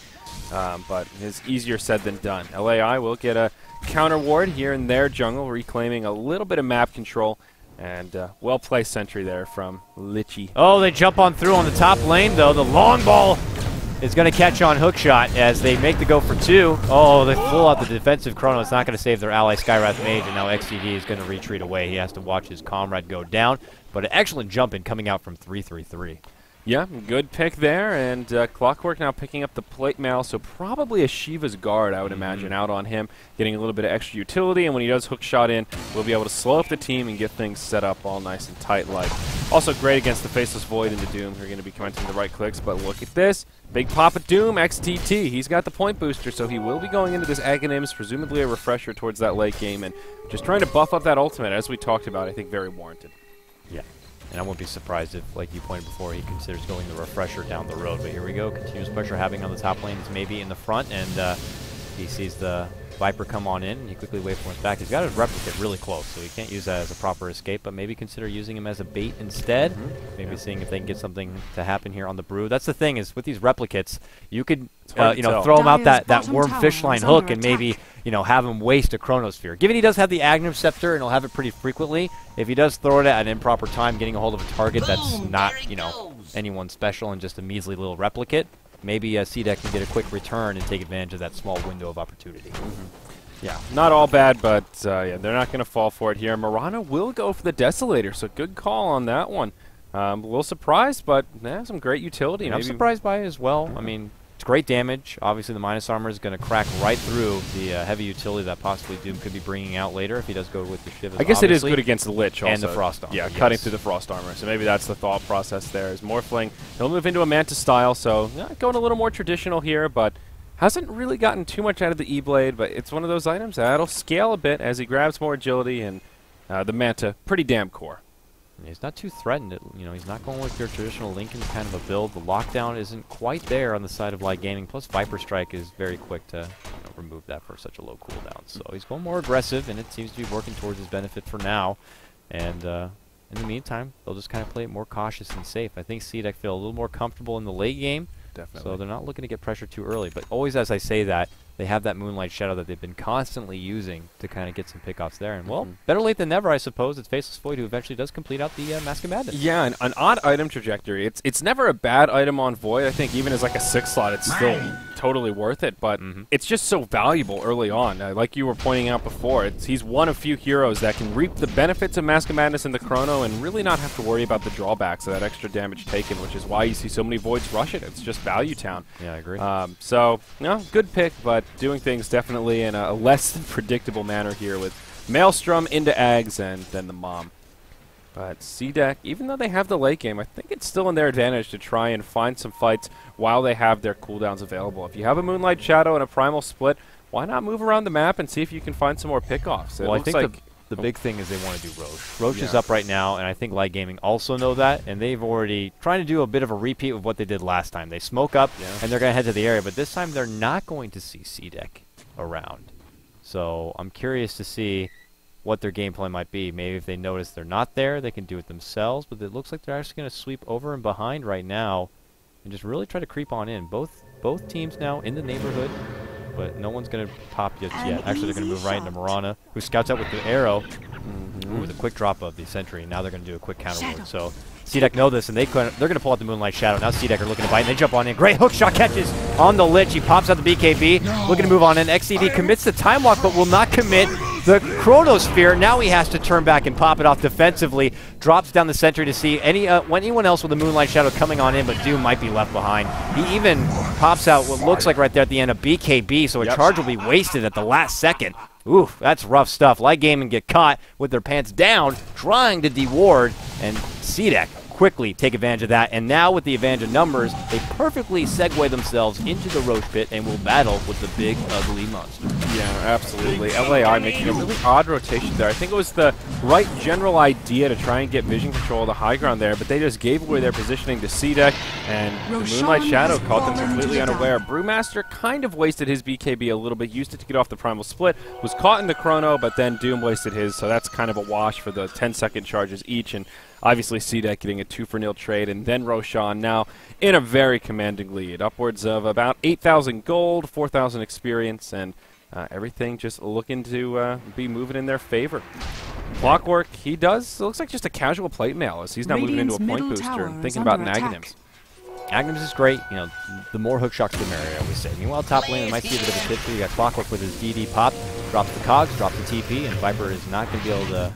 [SPEAKER 2] But it's easier said than done. LAI will get a counter ward here in their jungle, reclaiming a little bit of map control. And well-placed sentry there from Lichy.
[SPEAKER 3] Oh, they jump on through on the top lane, though. The long ball is going to catch on hookshot as they make the go for two. Oh, they pull out the defensive Chrono. It's not going to save their ally Skywrath Mage, and now XDD is going to retreat away. He has to watch his comrade go down. But an excellent jump in coming out from 3-3-3.
[SPEAKER 2] Yeah, good pick there, and Clockwork now picking up the plate mail, so probably a Shiva's Guard, I would imagine, out on him, getting a little bit of extra utility, and when he does hook shot in, we'll be able to slow up the team and get things set up all nice and tight-like. Also great against the Faceless Void and the Doom, who are going to be commenting the right clicks, but look at this. Big pop at Doom, XTT. He's got the point booster, so he will be going into this Aghanims, presumably a refresher towards that late game, and just trying to buff up that ultimate, as we talked about, I think very warranted.
[SPEAKER 3] Yeah. And I won't be surprised if, like you pointed before, he considers going the refresher down the road. But here we go. Continuous pressure having on the top lane. He's maybe in the front, and he sees the Viper come on in, and he quickly waveforms back. He's got his replicate really close, so he can't use that as a proper escape, but maybe consider using him as a bait instead. Maybe seeing if they can get something to happen here on the Brew. That's the thing, is with these replicates, you could
[SPEAKER 2] hard to
[SPEAKER 3] you know,
[SPEAKER 2] tell.
[SPEAKER 3] throw him out
[SPEAKER 4] Dire's
[SPEAKER 3] that
[SPEAKER 4] bottom
[SPEAKER 3] worm
[SPEAKER 4] tower
[SPEAKER 3] fish line
[SPEAKER 4] is
[SPEAKER 3] hook
[SPEAKER 4] under
[SPEAKER 3] and maybe,
[SPEAKER 4] attack.
[SPEAKER 3] you know, have him waste a Chronosphere. Given he does have the Agnum Scepter, and he'll have it pretty frequently, if he does throw it at an improper time, getting a hold of a target that's not, you know, anyone special and just a measly little replicate, maybe CDEC can get a quick return and take advantage of that small window of opportunity.
[SPEAKER 2] Yeah, not all bad, but yeah, they're not going to fall for it here. Marana will go for the Desolator, so good call on that one. A little surprised, but some great utility.
[SPEAKER 3] And I'm surprised by it as well. I mean, it's great damage. Obviously, the minus armor is going to crack right through the heavy utility that possibly Doom could be bringing out later if he does go with the Shivas.
[SPEAKER 2] I guess it is
[SPEAKER 3] obviously.
[SPEAKER 2] good against the Lich also.
[SPEAKER 3] And the Frost Armor,
[SPEAKER 2] Yeah,
[SPEAKER 3] yes.
[SPEAKER 2] cutting through the Frost Armor. So maybe that's the thought process there. Is Morphling, he'll move into a Manta style, so going a little more traditional here, but hasn't really gotten too much out of the E-Blade, but it's one of those items that'll scale a bit as he grabs more agility, and the Manta, pretty damn core.
[SPEAKER 3] He's not too threatened. You know, he's not going with your traditional Lincoln kind of a build. The lockdown isn't quite there on the side of LaiG Gaming. Plus, Viper Strike is very quick to remove that for such a low cooldown. So he's going more aggressive, and it seems to be working towards his benefit for now. And in the meantime, they'll just kind of play it more cautious and safe. I think CDEC feel a little more comfortable in the late game.
[SPEAKER 2] Definitely.
[SPEAKER 3] So they're not looking to get pressure too early. But always, as I say that, they have that Moonlight Shadow that they've been constantly using to kind of get some pickoffs there. And, well, better late than never, I suppose. It's Faceless Void who eventually does complete out the Mask of Madness.
[SPEAKER 2] Yeah, an odd item trajectory. It's never a bad item on Void. I think even as like a 6 slot, it's still totally worth it. But it's just so valuable early on. Like you were pointing out before, he's one of few heroes that can reap the benefits of Mask of Madness in the Chrono and really not have to worry about the drawbacks of that extra damage taken, which is why you see so many Voids rush it. It's just value town.
[SPEAKER 3] Yeah, I agree.
[SPEAKER 2] So, good pick, but doing things definitely in a less than predictable manner here with Maelstrom into Ags and then the Mom. But CDEC, even though they have the late game, I think it's still in their advantage to try and find some fights while they have their cooldowns available. If you have a Moonlight Shadow and a Primal Split, why not move around the map and see if you can find some more pickoffs?
[SPEAKER 3] Well, I think the big thing is they want to do Roche. Roche is up right now, and I think LaiG Gaming also know that, and they've already trying to do a bit of a repeat of what they did last time. They smoke up, and they're going to head to the area, but this time they're not going to see CDEC around. So I'm curious to see what their game plan might be. Maybe if they notice they're not there, they can do it themselves, but it looks like they're actually going to sweep over and behind right now and just really try to creep on in. Both teams now in the neighborhood, but no one's going to pop just yet. Actually, they're going to move right into Marana, who scouts out with the arrow. Ooh, the quick drop of the sentry. Now they're going to do a quick counter ward. So CDEC know this, and they're going to pull out the Moonlight Shadow. Now CDEC are looking to bite, and they jump on in. Great hook shot catches on the Lich. He pops out the BKB, looking to move on in. XCD commits the Time Walk, but will not commit the Chronosphere. Now he has to turn back and pop it off defensively. Drops down the sentry to see anyone else with a Moonlight Shadow coming on in, but Doom might be left behind. He even pops out what looks like right there at the end a BKB, so a charge will be wasted at the last second. Oof, that's rough stuff. LaiG Gaming get caught with their pants down, trying to deward, and CDEC quickly take advantage of that. And now with the advantage of numbers, they perfectly segue themselves into the Roach Pit and will battle with the big, ugly monster.
[SPEAKER 2] Yeah, absolutely. LAI making a really odd rotation there. I think it was the right general idea to try and get vision control of the high ground there, but they just gave away their positioning to CDEC, and the Moonlight Shadow caught them completely unaware. Brewmaster kind of wasted his BKB a little bit, used it to get off the Primal Split, was caught in the Chrono, but then Doom wasted his, so that's kind of a wash for the 10-second charges each, and obviously CDEC getting a 2-for-0 trade, and then Roshan now in a very commanding lead, upwards of about 8,000 gold, 4,000 experience, and everything just looking to be moving in their favor. Clockwork, he does, it looks like just a casual plate mail as he's now moving into a point booster and thinking about Naganims.
[SPEAKER 3] Agnems is great, you know, the more hook shots the merrier, I always say. Meanwhile, top lane, it might see a bit of a tip for you. Got Clockwork with his DD pop, drops the cogs, drops the TP, and Viper is not going to be able to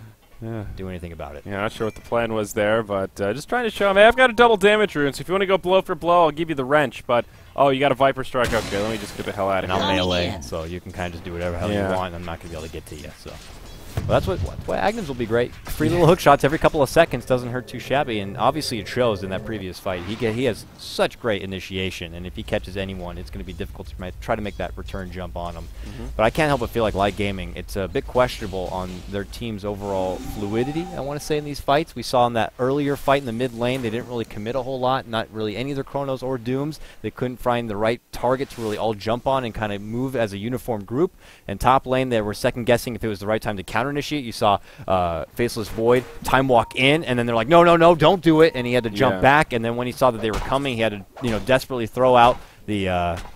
[SPEAKER 3] do anything about it.
[SPEAKER 2] Yeah, not sure what the plan was there, but just trying to show him, hey, I've got a double damage rune, so if you want to go blow for blow, I'll give you the wrench, but, oh, you got a Viper Strike, okay, let me just get the hell out of
[SPEAKER 3] here. And I'll melee,
[SPEAKER 2] yeah.
[SPEAKER 3] So you can kind of just do whatever hell you want, and I'm not going to be able to get to you, so. Well, that's why Agnems will be great. Free little hook shots every couple of seconds doesn't hurt too shabby, and obviously it shows in that previous fight. He has such great initiation, and if he catches anyone, it's going to be difficult to try to make that return jump on him. But I can't help but feel like LaiG Gaming, it's a bit questionable on their team's overall fluidity, I want to say, in these fights. We saw in that earlier fight in the mid lane, they didn't really commit a whole lot, not really any of their Chronos or Dooms. They couldn't find the right target to really all jump on and kind of move as a uniform group. And top lane, they were second guessing if it was the right time to counter initiate. You saw Faceless Void time walk in, and then they're like, no, no, no, don't do it, and he had to jump back. And then when he saw that they were coming, he had to desperately throw out the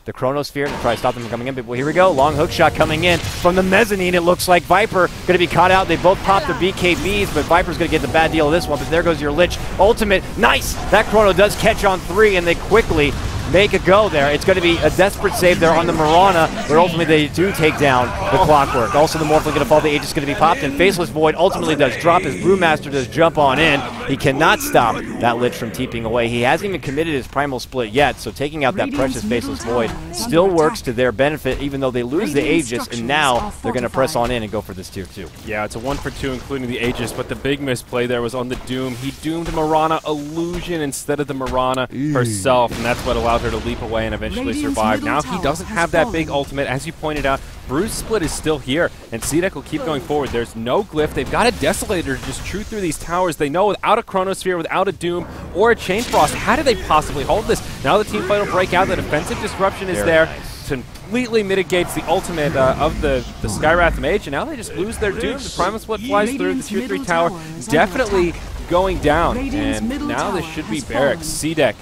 [SPEAKER 3] Chronosphere to try to stop them from coming in. But well, here we go, long hook shot coming in from the mezzanine. It looks like Viper going to be caught out. They both popped their BKBs, but Viper's going to get the bad deal of this one. But there goes your Lich ultimate. Nice! That Chrono does catch on 3, and they quickly make a go there. It's going to be a desperate save there on the Marana, but ultimately they do take down the Clockwork. Also, the Morphling going to fall. The Aegis going to be popped, and Faceless Void ultimately does drop. His Brewmaster does jump on in. He cannot stop that Lich from TPing away. He hasn't even committed his Primal Split yet, so taking out that precious Faceless Void still works to their benefit, even though they lose the Aegis, and now they're going to press on in and go for this tier 2.
[SPEAKER 2] Yeah, it's a 1-for-2, including the Aegis, but the big misplay there was on the Doom. He doomed Marana Illusion instead of the Marana herself, and that's what allowed her to leap away and eventually survive. Now he doesn't have that big ultimate, as you pointed out. Bruce Split is still here, and CDEC will keep going forward. There's no glyph. They've got a Desolator to just chew through these towers. They know without a Chronosphere, without a Doom, or a Chain Frost, how do they possibly hold this? Now the team fight will break out. The defensive disruption is there. Completely mitigates the ultimate of the Skywrath Mage, and now they just lose their Doom. The Primal Split flies through the tier 3 tower, definitely going down, and now this should be Barracks. CDEC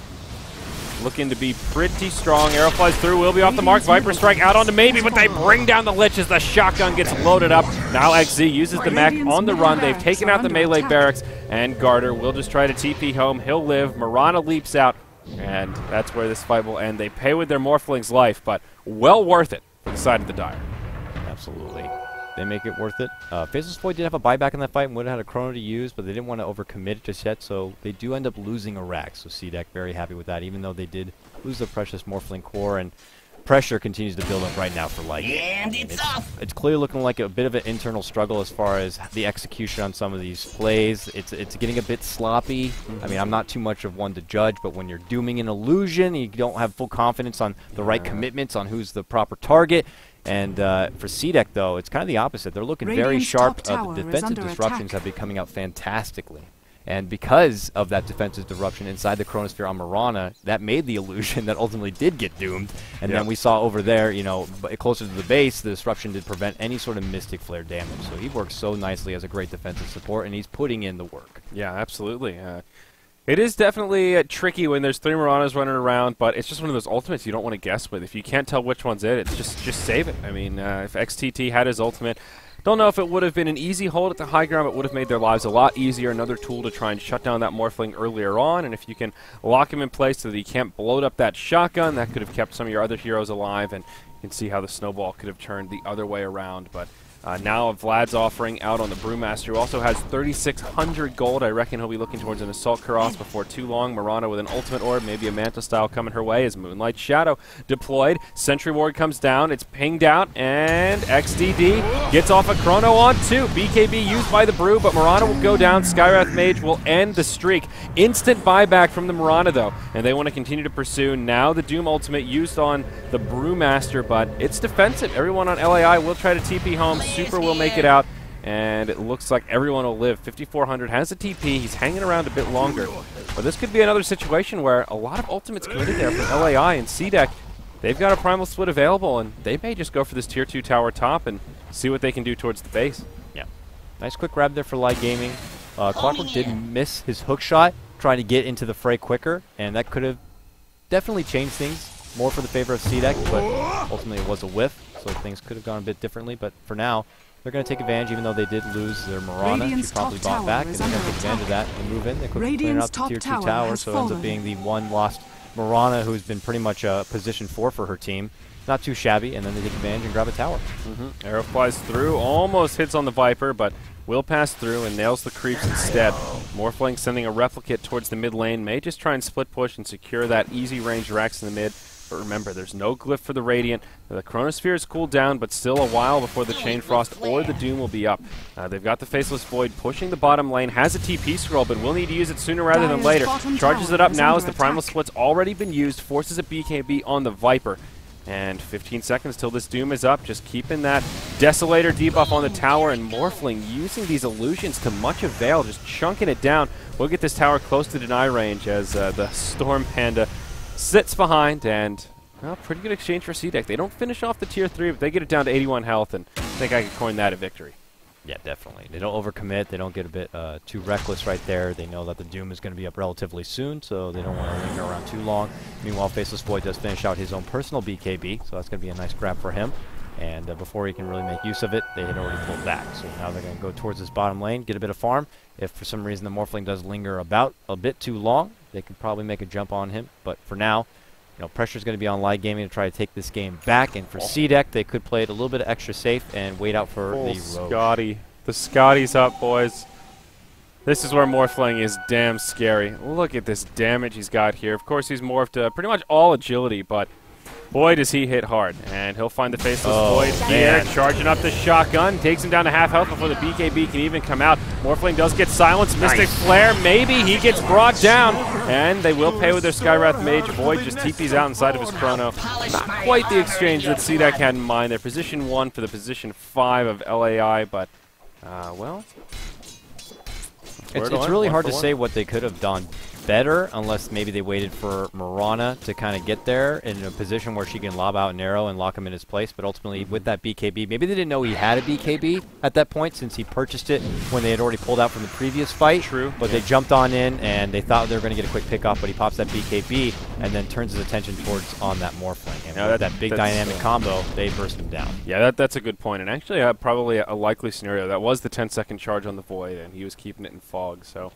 [SPEAKER 2] looking to be pretty strong. Arrow flies through, will be off the mark. Viper Strike out onto maybe, but they bring down the Lich as the shotgun gets loaded up. Now XZ uses the mech on the run. They've taken out the melee Barracks, and Garter will just try to TP home. He'll live. Marana leaps out, and that's where this fight will end. They pay with their Morphling's life, but well worth it for the side of the Dire.
[SPEAKER 3] Absolutely. They make it worth it. Faceless Void did have a buyback in that fight and would have had a Chrono to use, but they didn't want to overcommit just yet, so they do end up losing a rack. So CDEC very happy with that, even though they did lose the precious Morphling core, and pressure continues to build up right now for LaiG.
[SPEAKER 5] And it's
[SPEAKER 3] clearly looking like a bit of an internal struggle as far as the execution on some of these plays. It's getting a bit sloppy. I mean, I'm not too much of one to judge, but when you're dooming an illusion, you don't have full confidence on the right commitments on who's the proper target. And for CDEC, though, it's kind of the opposite. They're looking very sharp. The defensive disruptions have been coming out fantastically. And because of that defensive disruption inside the Chronosphere on Mirana, that made the illusion that ultimately did get doomed. And then we saw over there, you know, closer to the base, the disruption did prevent any sort of Mystic Flare damage. So he works so nicely as a great defensive support, and he's putting in the work.
[SPEAKER 2] Yeah, absolutely. It is definitely tricky when there's 3 Miranas running around, but it's just one of those ultimates you don't want to guess with. If you can't tell which one's it, it's just save it. I mean, if XTT had his ultimate, don't know if it would have been an easy hold at the high ground. It would have made their lives a lot easier. Another tool to try and shut down that Morphling earlier on. And if you can lock him in place so that he can't bloat up that shotgun, that could have kept some of your other heroes alive. And you can see how the snowball could have turned the other way around. But now Vlad's offering out on the Brewmaster, who also has 3,600 gold. I reckon he'll be looking towards an Assault Cuirass before too long. Mirana with an Ultimate Orb, maybe a Manta style coming her way as Moonlight Shadow deployed. Sentry Ward comes down, it's pinged out, and XDD gets off a Chrono on 2. BKB used by the Brew, but Mirana will go down. Skywrath Mage will end the streak. Instant buyback from the Mirana, though, and they want to continue to pursue. Now the Doom Ultimate used on the Brewmaster, but it's defensive. Everyone on LAI will try to TP home. Super will make it out, and it looks like everyone will live. 5,400 has a TP. He's hanging around a bit longer. But this could be another situation where a lot of ultimates committed there from LAI and CDEC. They've got a Primal Split available, and they may just go for this Tier 2 tower top and see what they can do towards the base.
[SPEAKER 3] Yeah. Nice quick grab there for LaiG Gaming. Clockwork did miss his hook shot, trying to get into the fray quicker, and that could have definitely changed things more for the favor of CDEC, but ultimately it was a whiff, so things could have gone a bit differently. But for now, they're going to take advantage, even though they did lose their Mirana. She probably bought back, and they're going to take advantage of that and move in. They quickly clear out the Tier 2 tower, so it ends up being the one lost Mirana, who's been pretty much position 4 for her team. Not too shabby, and then they take advantage and grab a tower.
[SPEAKER 2] Arrow flies through, almost hits on the Viper, but will pass through and nails the creeps instead. Morphling sending a replicate towards the mid lane. May just try and split push and secure that easy range Rex in the mid. But remember, there's no glyph for the Radiant. The Chronosphere is cooled down, but still a while before the Chain Frost or the Doom will be up. They've got the Faceless Void pushing the bottom lane, has a TP scroll, but will need to use it sooner rather than later. Charges it up now as the Primal Split's already been used, forces a BKB on the Viper. And 15 seconds till this Doom is up, just keeping that Desolator debuff on the tower, and Morphling using these illusions to much avail, just chunking it down. We'll get this tower close to deny range as the Storm Panda sits behind, and well, pretty good exchange for CDEC. They don't finish off the Tier 3, but they get it down to 81 health, and I think I could coin that a victory.
[SPEAKER 3] Yeah, definitely. They don't overcommit. They don't get a bit too reckless right there. They know that the Doom is going to be up relatively soon, so they don't want to linger around too long. Meanwhile, Faceless Void does finish out his own personal BKB, so that's going to be a nice grab for him. And before he can really make use of it, they had already pulled back. So now they're going to go towards this bottom lane, get a bit of farm. If for some reason the Morphling does linger about a bit too long, they could probably make a jump on him. But for now, you know, pressure's going to be on LaiG Gaming to try to take this game back. And for CDEC, they could play it a little bit extra safe and wait out for the Rogue.
[SPEAKER 2] Scotty. The Scotty's up, boys. This is where Morphling is damn scary. Look at this damage he's got here. Of course, he's morphed pretty much all agility, but boy, does he hit hard. And he'll find the Faceless Void here, charging up the shotgun. Takes him down to half health before the BKB can even come out. Morphling does get silenced. Mystic Flare, maybe. He gets brought down. And they will pay with their Skywrath Mage. Void just TPs out inside of his Chrono. Not quite the exchange that CDEC had in mind. They're position 1 for the position 5 of LAI, but, well...
[SPEAKER 3] It's really hard to say what they could have done better, unless maybe they waited for Mirana to kind of get there in a position where she can lob out an arrow and lock him in his place. But ultimately, with that BKB, maybe they didn't know he had a BKB at that point, since he purchased it when they had already pulled out from the previous fight.
[SPEAKER 2] True.
[SPEAKER 3] But they jumped on in, and they thought they were going to get a quick pick off, but he pops that BKB and then turns his attention towards on that Morphling. And with that big dynamic combo, they burst him down.
[SPEAKER 2] Yeah, that's a good point. And actually, probably a likely scenario. That was the 10-second charge on the Void, and he was keeping it in fog. So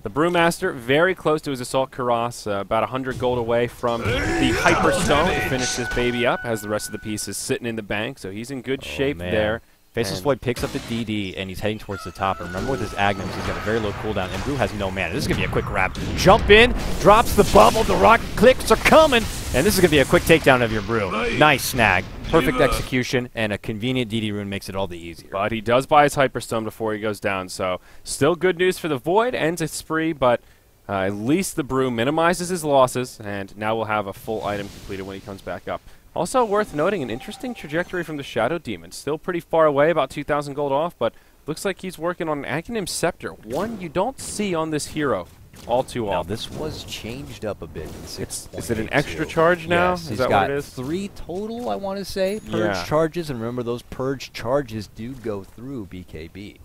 [SPEAKER 2] the Brewmaster, very close to his Assault Cuirass, about 100 gold away from the Hyperstone to finish this baby up, as the rest of the pieces sitting in the bank. So he's in good shape there.
[SPEAKER 3] Faceless Void picks up the DD, and he's heading towards the top. And remember, with his Agnums, he's got a very low cooldown, and Brew has no mana. This is going to be a quick grab. Jump in, drops the bubble, the rock clicks are coming, and this is going to be a quick takedown of your Brew. Nice snag. Perfect execution, and a convenient DD rune makes it all the easier.
[SPEAKER 2] But he does buy his Hyperstone before he goes down, so still good news for the Void. Ends a spree, but at least the Brew minimizes his losses, and now we'll have a full item completed when he comes back up. Also worth noting, an interesting trajectory from the Shadow Demon. Still pretty far away, about 2,000 gold off, but looks like he's working on an Aghanim Scepter, one you don't see on this hero all too
[SPEAKER 3] Now,
[SPEAKER 2] often.
[SPEAKER 3] this was changed up a bit. In
[SPEAKER 2] Is it an extra charge now?
[SPEAKER 3] Yes,
[SPEAKER 2] is
[SPEAKER 3] he's
[SPEAKER 2] that
[SPEAKER 3] got
[SPEAKER 2] what it is?
[SPEAKER 3] 3 total, I want to say, purge charges. And remember, those purge charges do go through BKB.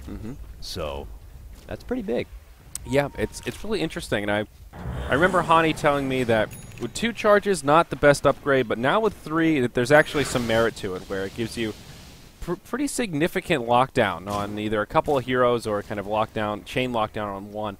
[SPEAKER 3] So that's pretty big.
[SPEAKER 2] Yeah, it's really interesting, and I remember Hani telling me that with 2 charges, not the best upgrade, but now with 3, that there's actually some merit to it, where it gives you pretty significant lockdown on either a couple of heroes or kind of lockdown, chain lockdown on one.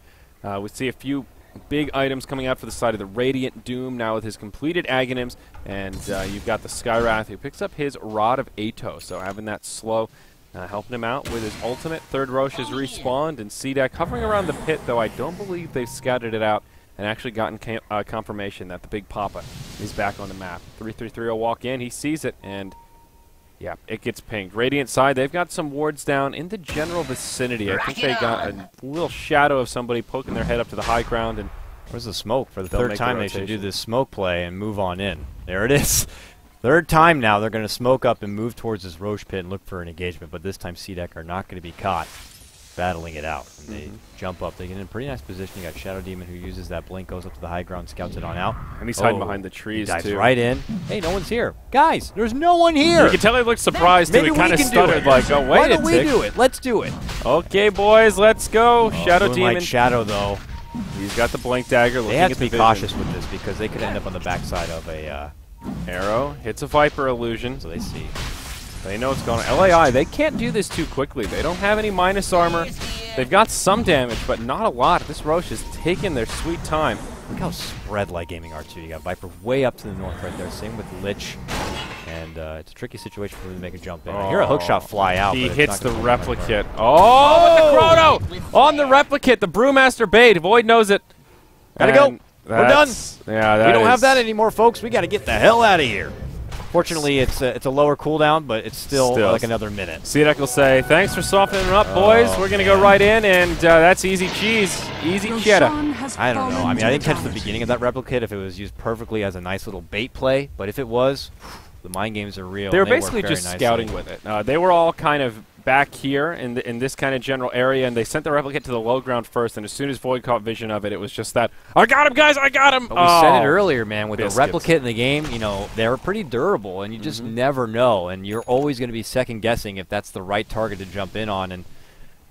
[SPEAKER 2] We see a few big items coming out for the side of the Radiant Doom now with his completed Aghanims, and you've got the Skywrath who picks up his Rod of Ato, so having that slow. Helping him out with his ultimate. Third Roche has respawned, and CDEC hovering around the pit, though I don't believe they've scouted it out and actually gotten confirmation that the Big Papa is back on the map. 333 will walk in, he sees it, and yeah, it gets pinged. Radiant side, they've got some wards down in the general vicinity. I think they got a little shadow of somebody poking their head up to the high ground, and
[SPEAKER 3] Where's the smoke? For the
[SPEAKER 2] they'll
[SPEAKER 3] third
[SPEAKER 2] make the
[SPEAKER 3] time, they should do
[SPEAKER 2] rotation.
[SPEAKER 3] this smoke play and move on in. There it is. Third time now, they're going to smoke up and move towards this Roche pit and look for an engagement, but this time CDEC are not going to be caught battling it out. And they jump up. They get in a pretty nice position. You got Shadow Demon who uses that blink, goes up to the high ground, scouts it on out.
[SPEAKER 2] And he's hiding behind the trees,
[SPEAKER 3] Dives
[SPEAKER 2] too.
[SPEAKER 3] right in. Hey, no one's here. Guys, there's no one here.
[SPEAKER 2] You can tell he looked surprised, too.
[SPEAKER 3] Maybe
[SPEAKER 2] He
[SPEAKER 3] we
[SPEAKER 2] kind of
[SPEAKER 3] can do
[SPEAKER 2] stuttered
[SPEAKER 3] it.
[SPEAKER 2] like, oh, wait
[SPEAKER 3] Why
[SPEAKER 2] a
[SPEAKER 3] don't we
[SPEAKER 2] tick.
[SPEAKER 3] do it? Let's do it.
[SPEAKER 2] Okay, boys, let's go. Shadow
[SPEAKER 3] Moonlight
[SPEAKER 2] Demon.
[SPEAKER 3] Shadow, though.
[SPEAKER 2] He's got the blink dagger.
[SPEAKER 3] They
[SPEAKER 2] Looking
[SPEAKER 3] have
[SPEAKER 2] at
[SPEAKER 3] to be
[SPEAKER 2] the vision.
[SPEAKER 3] cautious with this because they could end up on the backside of a...
[SPEAKER 2] Arrow hits a Viper illusion.
[SPEAKER 3] so they see.
[SPEAKER 2] They know what's going on. LAI, they can't do this too quickly. They don't have any minus armor. They've got some damage, but not a lot. This Roche is taking their sweet time.
[SPEAKER 3] Look how spread like gaming are, too. You got Viper way up to the north right there. Same with Lich. And it's a tricky situation for them to make a jump in. I hear a hook shot fly out.
[SPEAKER 2] He
[SPEAKER 3] but it's
[SPEAKER 2] hits
[SPEAKER 3] not
[SPEAKER 2] the
[SPEAKER 3] gonna work
[SPEAKER 2] replicate. Oh, with the chrono! On the replicate, the Brewmaster bait. Void knows it.
[SPEAKER 3] Gotta go.
[SPEAKER 2] And
[SPEAKER 3] We're done.
[SPEAKER 2] Yeah, that
[SPEAKER 3] We don't have
[SPEAKER 2] is-
[SPEAKER 3] that anymore, folks. We got to get the hell out of here. Fortunately, it's a lower cooldown, but it's still like another minute.
[SPEAKER 2] CDEC will say, thanks for softening them up, boys. We're going to go right in, and that's easy cheese. Easy cheddar.
[SPEAKER 4] Roshan has
[SPEAKER 3] I don't know.
[SPEAKER 4] fallen
[SPEAKER 3] I mean, I
[SPEAKER 4] to
[SPEAKER 3] didn't catch the
[SPEAKER 4] damage.
[SPEAKER 3] beginning of that replicate if it was used perfectly as a nice little bait play, but if it was, the mind games are real.
[SPEAKER 2] They were
[SPEAKER 3] and work
[SPEAKER 2] basically
[SPEAKER 3] very
[SPEAKER 2] just
[SPEAKER 3] nicely.
[SPEAKER 2] scouting with it. They were all kind of back here in this kind of general area, and they sent the replicate to the low ground first, and as soon as Void caught vision of it, it was just that, I got him, guys, I got him!
[SPEAKER 3] But we said it earlier, man, with
[SPEAKER 2] biscuits.
[SPEAKER 3] the replicate in the game, you know, they're pretty durable, and you just never know, and you're always going to be second-guessing if that's the right target to jump in on, and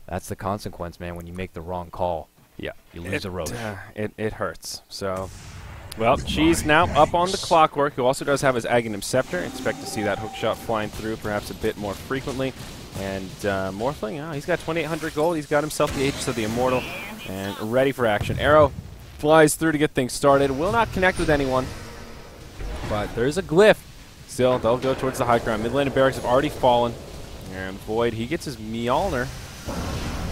[SPEAKER 3] that's the consequence, man, when you make the wrong call.
[SPEAKER 2] Yeah.
[SPEAKER 3] You lose a Roche.
[SPEAKER 2] It hurts. So, well, Cheese now up on the Clockwork, who also does have his Aghanim Scepter. Expect to see that hook shot flying through perhaps a bit more frequently. And Morphling, he's got 2,800 gold. He's got himself the Aegis of the Immortal and ready for action. Arrow flies through to get things started. Will not connect with anyone, but there's a glyph. Still, they'll go towards the high ground. Mid lane and barracks have already fallen. And Void, he gets his Mjolnir.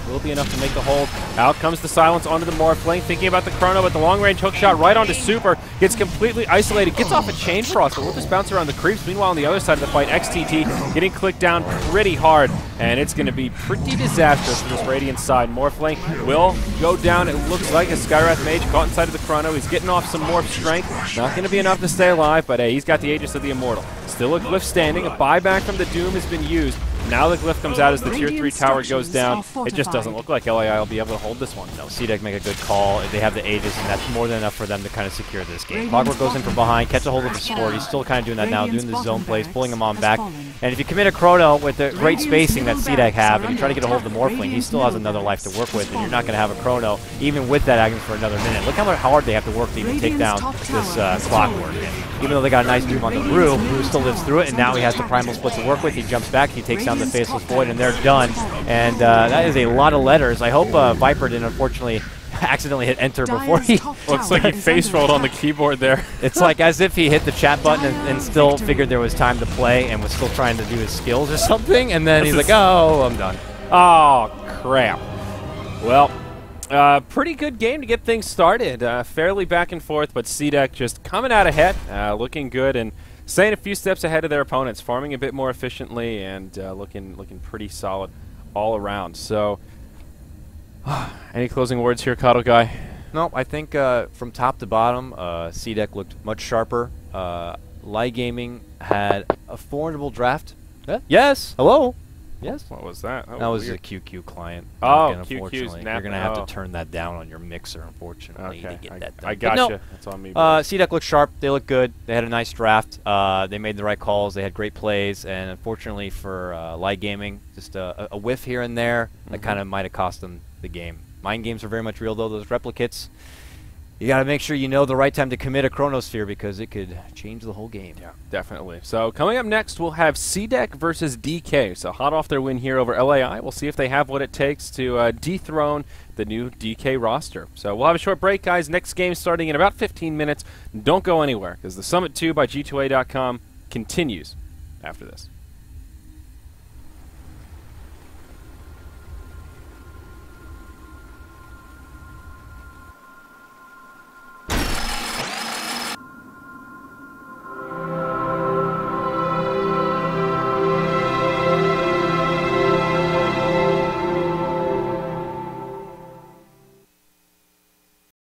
[SPEAKER 2] Will be enough to make the hold. Out comes the silence onto the Morphling, thinking about the chrono, but the long-range hook shot right onto Super. Gets completely isolated, gets off a Chain Frost, but will just bounce around the creeps. Meanwhile, on the other side of the fight, XTT getting clicked down pretty hard, and it's going to be pretty disastrous for this Radiant side. Morphling will go down, it looks like, a Skywrath Mage caught inside of the chrono. He's getting off some Morph strength. Not going to be enough to stay alive, but he's got the Aegis of the Immortal. Still a glyph standing. A buyback from the Doom has been used. Now the glyph comes out as the Tier 3 tower goes down. It just doesn't look like LAI will be able to hold this one.
[SPEAKER 3] No, CDEC make a good call. They have the Aegis, and that's more than enough for them to kind of secure this game. Clockwork goes in from behind, catch a hold of the support. He's still kind of doing that now, doing the zone plays, pulling him on back. And if you commit a chrono with the great spacing that CDEC have, and you try to get a hold of the Morphling, he still has another life to work with, and you're not going to have a chrono, even with that Agnes for another minute. Look how hard they have to work to even take down this Clockwork. And even though they got a nice Doom on the Brew still lives through it, and now he has the Primal Split to work with. He jumps back, he takes down the Faceless Void, and they're done. And that is a lot of letters. I hope Viper didn't unfortunately accidentally hit enter before he...
[SPEAKER 2] Looks like he face rolled on the keyboard there.
[SPEAKER 3] It's like as if he hit the chat button and still figured there was time to play and was still trying to do his skills or something, and then he's like, oh, I'm done.
[SPEAKER 2] Oh, crap. Well, pretty good game to get things started. Fairly back and forth, but CDEC just coming out ahead, looking good and staying a few steps ahead of their opponents, farming a bit more efficiently and looking pretty solid all around. So, any closing words here, Cuddle Guy?
[SPEAKER 3] No, I think from top to bottom, CDEC looked much sharper. LaiG Gaming had a formidable draft. Yes, hello. Yes.
[SPEAKER 2] What was that?
[SPEAKER 3] That was
[SPEAKER 2] weird.
[SPEAKER 3] a QQ client.
[SPEAKER 2] Oh,
[SPEAKER 3] Again,
[SPEAKER 2] QQ's
[SPEAKER 3] unfortunately.
[SPEAKER 2] nap.
[SPEAKER 3] You're going to have
[SPEAKER 2] Oh.
[SPEAKER 3] to turn that down on your mixer, unfortunately, to
[SPEAKER 2] Okay,
[SPEAKER 3] get that done.
[SPEAKER 2] I
[SPEAKER 3] But
[SPEAKER 2] gotcha.
[SPEAKER 3] no,
[SPEAKER 2] That's on me.
[SPEAKER 3] CDEC looked sharp. They looked good. They had a nice draft. They made the right calls. They had great plays. And unfortunately for LaiG Gaming, just a whiff here and there that kind of might have cost them the game. Mind games are very much real, though. Those replicates, you got to make sure you know the right time to commit a Chronosphere because it could change the whole game.
[SPEAKER 2] Yeah, definitely. So coming up next, we'll have CDEC versus DK. So hot off their win here over LAI. We'll see if they have what it takes to dethrone the new DK roster. So we'll have a short break, guys. Next game starting in about 15 minutes. Don't go anywhere because the Summit 2 by G2A.com continues after this.